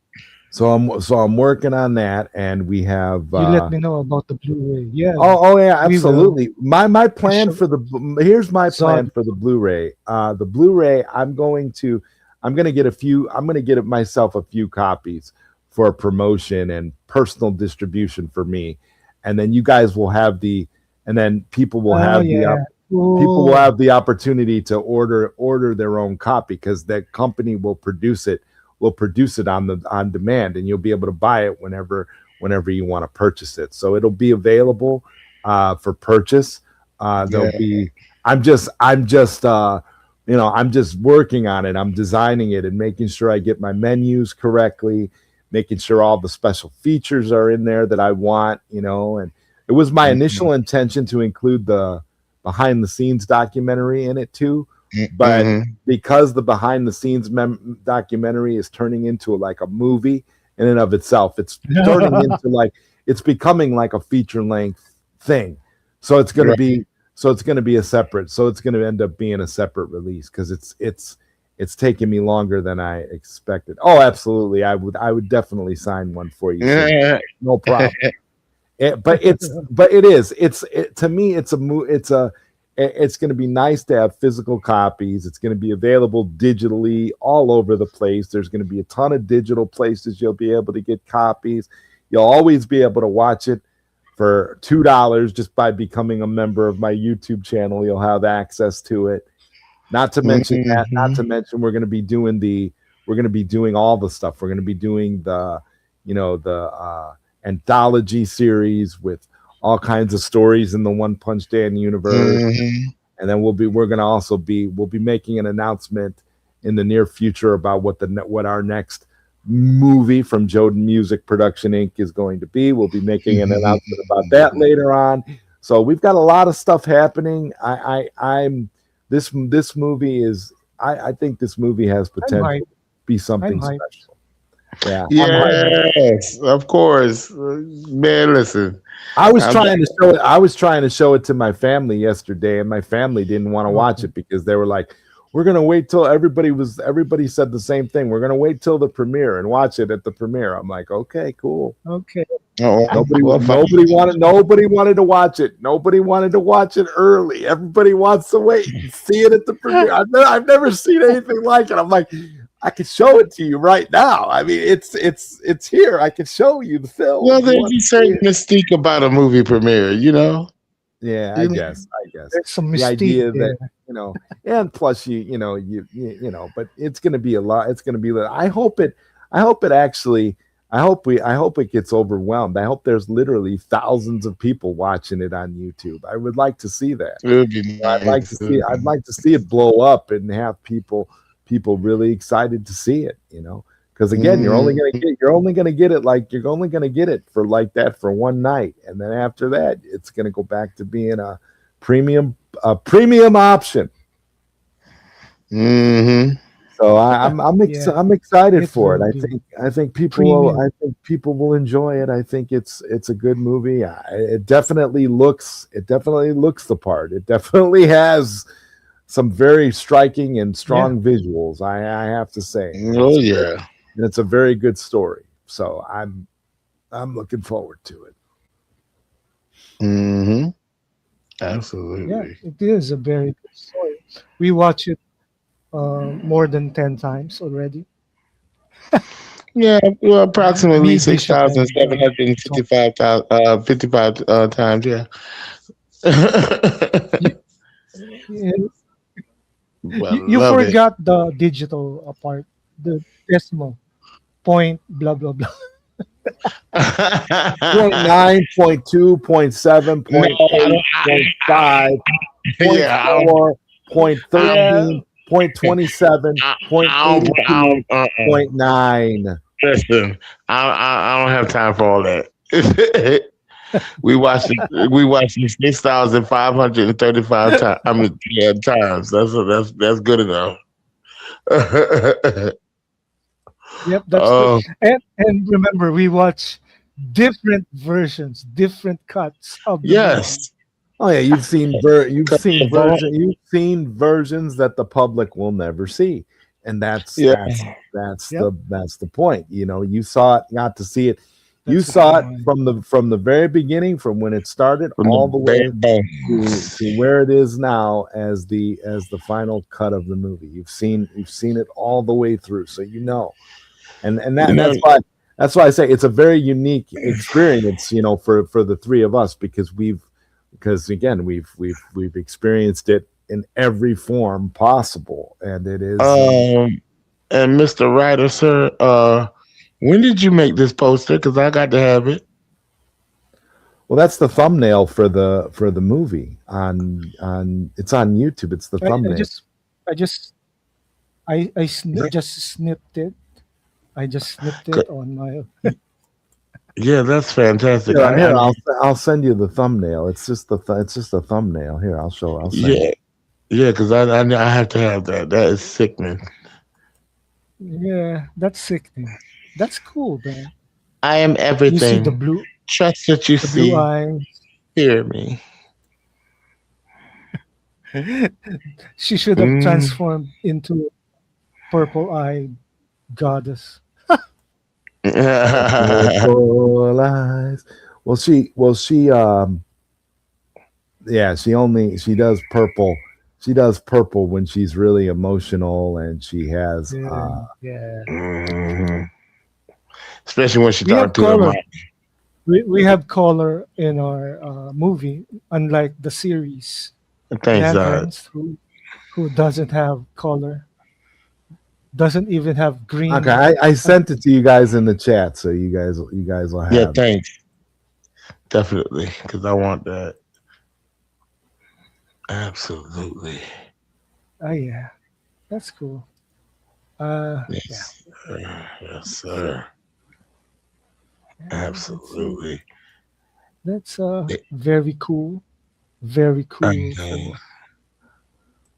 So I'm working on that, and we have You let me know about the Blu-ray. Yeah, oh yeah, we will. absolutely. My plan Sure. for here's my Saw plan the for the Blu-ray. The Blu-ray, I'm gonna get a few. I'm gonna get it myself a few copies for promotion and personal distribution for me, and then you guys will have and then Oh yeah. people will Cool. have the opportunity to order their own copy because that company will produce it on demand, and you'll be able to buy it whenever you want to purchase it. So it'll be available for purchase. There'll Yeah. be I'm just working on it. I'm designing it and making sure I get my menus correctly, making sure all the special features are in there that I want, and it was my Mhm. initial intention to include the behind the scenes documentary in it too, but Mhm. because the behind the scenes documentary is turning into like a movie in and of itself, it's becoming like a feature length thing. So it's going to Right. be it's going to end up being a separate release because it's taking me longer than I expected. Oh, absolutely. I would definitely sign one for you, Sin. Yeah. No problem. But it is to me it's going to be nice to have physical copies. It's going to be available digitally all over the place. There's going to be a ton of digital places you'll be able to get copies. You'll always be able to watch it for $2 just by becoming a member of my YouTube channel. You'll have access to it. Not to Mhm. mention we're going to be doing all the stuff. We're going to be doing the anthology series with all kinds of stories in the One Punch Dan universe, Mhm. and then we'll be making an announcement in the near future about what our next movie from Joden Music Production Inc. is going to be. We'll be making an announcement about that later on. So we've got a lot of stuff happening. I'm this movie is I think this movie has I'm potential hyped. to be I'm something hyped. special. Yeah, I'm hyped. I'm hyped. Yes, of course. Man, listen. I'm I was trying to show it to my family yesterday, and my family didn't want to watch Okay. it because they were like, "We're gonna wait till everybody said the same thing. We're gonna wait till the premiere and watch it at the premiere." I'm like, "Okay, cool." Okay. oh, well, fine. Nobody wanted to watch it. Nobody wanted to watch it early. Everybody wants to wait and see it at the premiere. I've never seen anything like it. I'm like, I could show it to you right now. I mean, it's here. I can show you the film. Well, You there's want a to see certain it? mystique about a movie premiere, you know. Yeah, I You know? guess. I guess There's some the mystique idea that there. and plus but it's going to be a lot. It's going to be. I hope it. I hope it actually. I hope it gets overwhelmed. I hope there's literally thousands of people watching it on YouTube. I would like to see that. It would be I'd like nice. to see. I'd like to see it blow up and have people really excited to see it. Because again, Mm, you're only gonna get it like you're only gonna get it for like that for one night, and then after that, it's gonna go back to being premium a premium option. mm-hmm. So Yeah, I'm excited it for it. will be I premium. think people will enjoy it. I think it's a good movie. It definitely looks the part. It definitely has some very striking and Yeah, strong visuals. I have to say, Oh yeah. and it's a very good story. So I'm looking forward to it. Mm-hmm. yeah, Absolutely. it is a very good story. We watch it more than 10 times already. Yeah, well, approximately Me, six Bishop, thousand and seven hundred and Tom. 55 times. Yeah. You, you, Well, you love it. forgot the digital part, the decimal point, blah blah blah. Point nine, point two, point seven, No, point eight, point five, point yeah, four, point Yeah, 13, point 27, point I don't, 82, uh-uh. point 9. Listen, I don't have time for all that. We watched it 6,535 times. I mean, yeah, times. That's good enough. yep, that's good. Oh And remember, we watch different versions, different cuts of the movie. yes, Oh yeah, Yvonne, you've seen versions that the public will never see, and that's yeah, that's that's Yep, the point. You saw it, got to see it. You that's the saw it point. from the very beginning, from when it started, from all the the bare way to bones. where it is now as the final cut of the movie. You've seen it all the way through, so and You that know, that's why I say it's a very unique experience, for the three of us because again we've experienced it in every form possible, and it is and Mr. Writer, sir, when did you make this poster? Because I got to have it. well, that's the thumbnail for the movie on it's on YouTube. It's the I, I thumbnail. just, I just, just snipped it. I just snipped it on my. Yeah, that's fantastic. Here, I'll send you the thumbnail. It's just a thumbnail. Here, I'll send you. Yeah, yeah, because I have to have that. That is sickening. Yeah, that's sickening. That's cool, man. I am You see everything. Trust that you the blue see. eyes. Hear me. She should have Mm. transformed into purple-eyed goddess. Purple eyes. Well, she yeah, she does purple. She does purple when she's really emotional, and she has Yeah, yeah. Mhm. Especially when she We talked have to her mom. color. We have color in our movie, unlike the series Thanks, God. Lanterns, who doesn't have color, doesn't even have okay. green. I Uh, sent it to you guys in the chat, so you guys will Yeah, have it. thanks. Definitely, because I want that. Absolutely. oh yeah, that's cool. Yeah, Yes, sir. Yes, sir. yeah, Absolutely. that's Eh, very cool, very cool I know. for.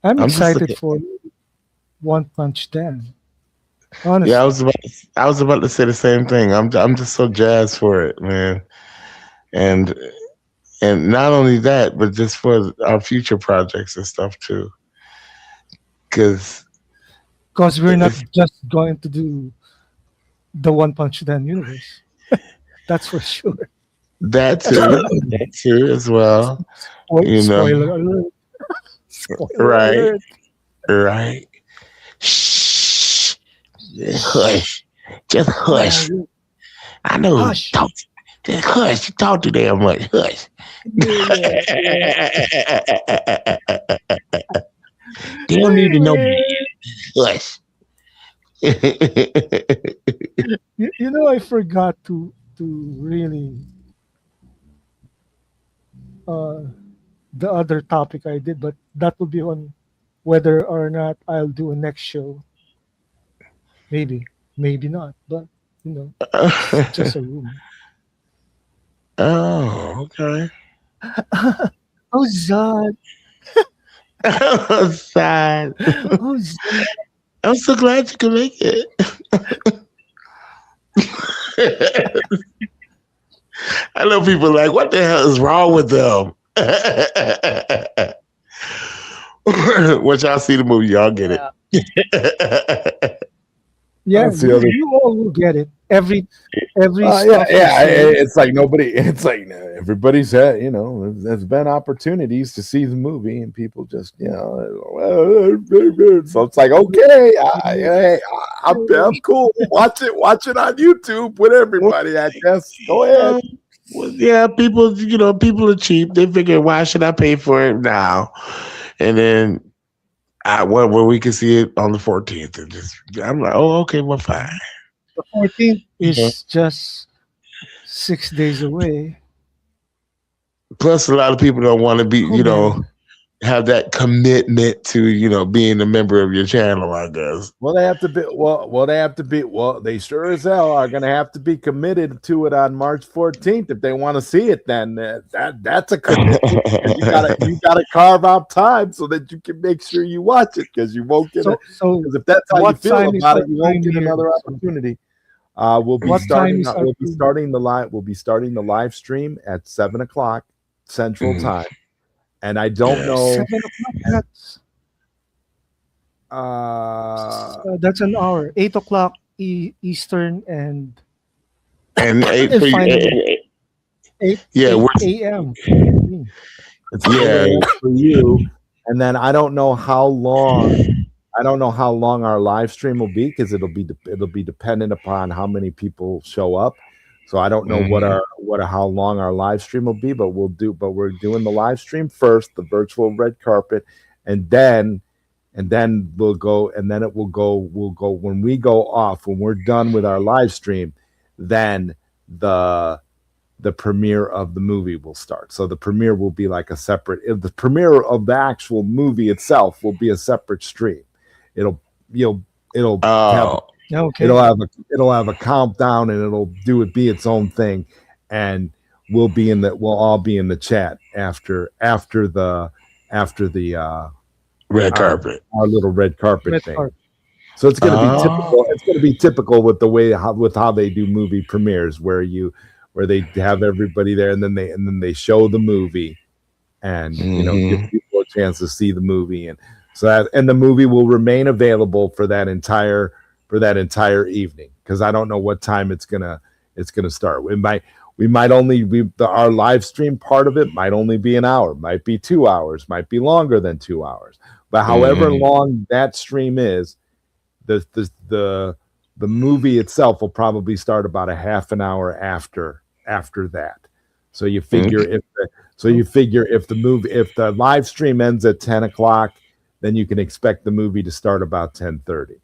I'm I'm just excited looking. for One Punch Dan. Yeah, Honestly, I was about to say the same thing. I'm just so jazzed for it, man. And and not only that, but just for our future projects and stuff too. Because because we're not it's just going to do the One Punch Dan universe. That's for sure. that too as well. You know, Spoiler alert! Spoiler right, alert! right. Shh, Shh. hush, just Yeah, hush. I know. hush. Talk. Just hush. You talk too damn much. Hush. Yeah, yeah, yeah. They don't need to know. Hush. I forgot to really uh, the other topic I did, but that will be on whether or not I'll do a next show. Maybe, maybe not, but it's just a rumor. Oh, okay. Oh, Zod. Sad. Oh, Zod. I'm so glad you could make it. I know people are like, what the hell is wrong with them? Once y'all see the movie, y'all get Yeah, it. yeah. That's the other. You all will get it. Every Yeah, stuff you yeah. say. It's like nobody. It's like everybody's had. There's been opportunities to see the movie, and people just, so it's like, okay, hey, I'm cool. Watch it on YouTube with everybody. I guess. Go ahead. Well, well, yeah, people, people are cheap. They figure, why should I pay for it now? And then when we can see it on the 14th, and just I'm like, oh, okay, well, fine. The 14th Yeah. is just 6 days away. Plus, a lot of people don't want to be, Oh man. have that commitment to, being a member of your channel, I guess. Well, they have to be. Well, they have to be. Well, they sure as hell are going to have to be committed to it on March 14th if they want to see it. Then that's a commitment. You gotta carve out time so that you can make sure you watch it because you won't get it. So Because if that's how you what feel time is about our it, you won't get premiere? another So opportunity. We'll be what time starting. is our We'll be premiere? starting the live. We'll be starting the live stream at 7 o'clock Central Mhm. Time, and I don't Yes. know. 7 o'clock. Uh, That's an hour. 8 o'clock Eastern and And eight and for you. finally 8 Yeah, 8 a.m. for me. it's yeah. 8 a.m. for you, and then I don't know how long. I don't know how long our live stream will be because it'll be dependent upon how many people show up. So I don't know Mhm. how long our live stream will be, but we're doing the live stream first, the virtual red carpet, and then we'll go, and then it will go. We'll go when we go off when we're done with our live stream. Then the the premiere of the movie will start. So the premiere will be like a separate. The premiere of the actual movie itself will be a separate stream. It'll you'll it'll have Oh, Okay. it'll have a countdown and it'll do it be its own thing, and we'll all be in the chat after the red our carpet. our little red carpet Red thing. carpet. So it's going to be Oh. typical. It's going to be typical with the way how they do movie premieres, where they have everybody there, and then they show the movie, and give Hmm. people a chance to see the movie, and the movie will remain available for that entire evening because I don't know what time it's gonna start. We might only our live stream part of it might only be an hour, might be 2 hours, might be longer than 2 hours, but however Hmm. long that stream is, the the the the movie itself will probably start about a half an hour after that. So you figure Okay. if the so you figure if the live stream ends at 10 o'clock, then you can expect the movie to start about 10:30,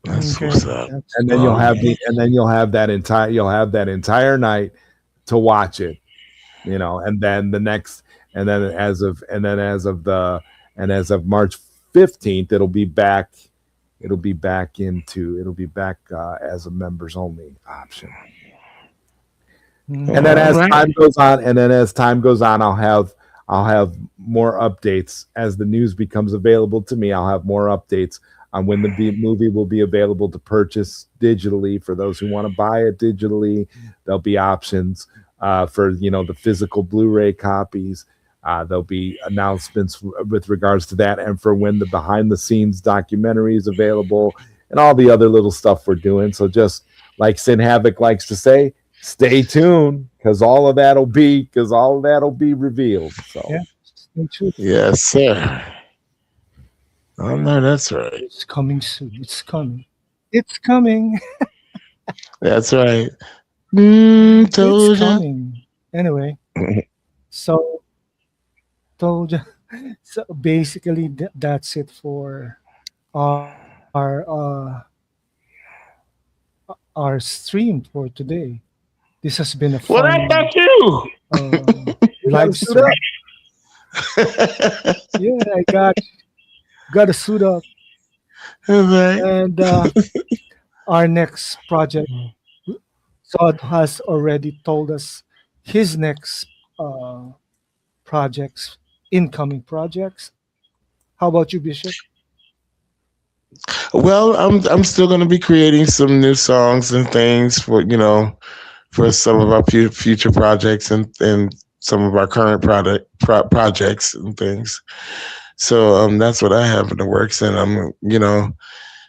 That's Okay. what's up. That's and then good. you'll have that entire night to watch it, and then the next and then as of March 15th, it'll be back as a members only option. And then Okay. All right. as time goes on, I'll have more updates as the news becomes available to me. I'll have more updates on when the movie will be available to purchase digitally for those who want to buy it digitally. There'll be options for the physical Blu-ray copies. There'll be announcements with regards to that, and for when the behind-the-scenes documentary is available, and all the other little stuff we're doing. So just like Sin Havoc likes to say, stay tuned because all of that'll be revealed. So Yeah. Stay tuned. Yes, sir. Oh no, that's right. It's coming soon. It's coming. It's coming. That's right. It's Told ya. coming. Anyway, so told you. So basically, that's it for our our stream for today. This has been a Well, that's fun not you. You got to live suit up. stream. Yeah, I got to suit up. All right. And our next project, Zod has already told us his next uh, projects, incoming projects. How about you, Bishop? Well, I'm still going to be creating some new songs and things for for some of our future projects and some of our current projects and things. So that's what I have in the works, and I'm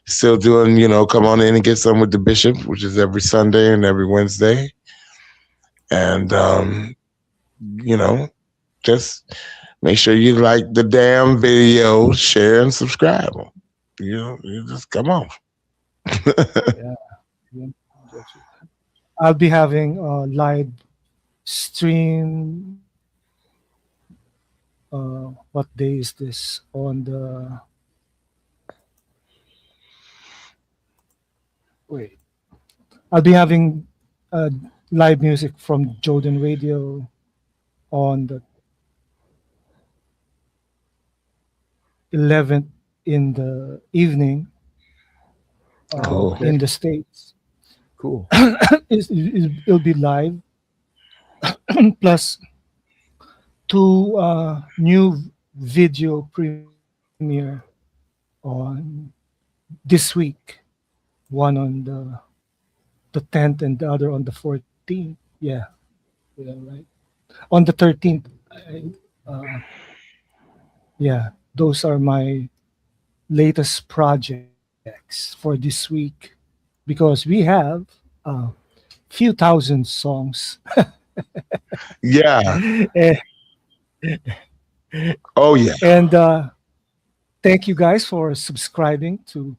still doing come on in and get some with the bishop, which is every Sunday and every Wednesday, and you know just make sure you like the damn video, share and subscribe. You just come on. Yeah, yeah, got you. I'll be having a live stream. What day is this? On the wait, I'll be having uh, live music from Jordan Radio on the 11th in the evening Oh, Cool. okay. in the States. Cool. It'll be live, plus two new video premiere on this week. One on the 10th and the other on the 14th. Yeah, yeah, right. On the 13th. Uh, yeah, those are my latest projects for this week because we have a few thousand songs. Yeah. Eh, Oh yeah. and thank you guys for subscribing to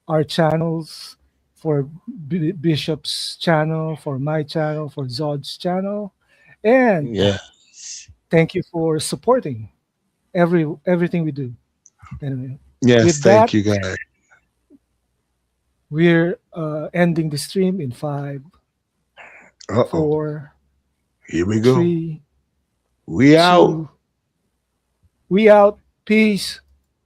our channels, for Bishop's channel, for my channel, for Zod's channel, and Yeah. thank you for supporting everything we do. Anyway, Yes. with that, Thank you, guys. we're ending the stream in five, Uh oh. four, Here we go. three, We out. two. We out. Peace.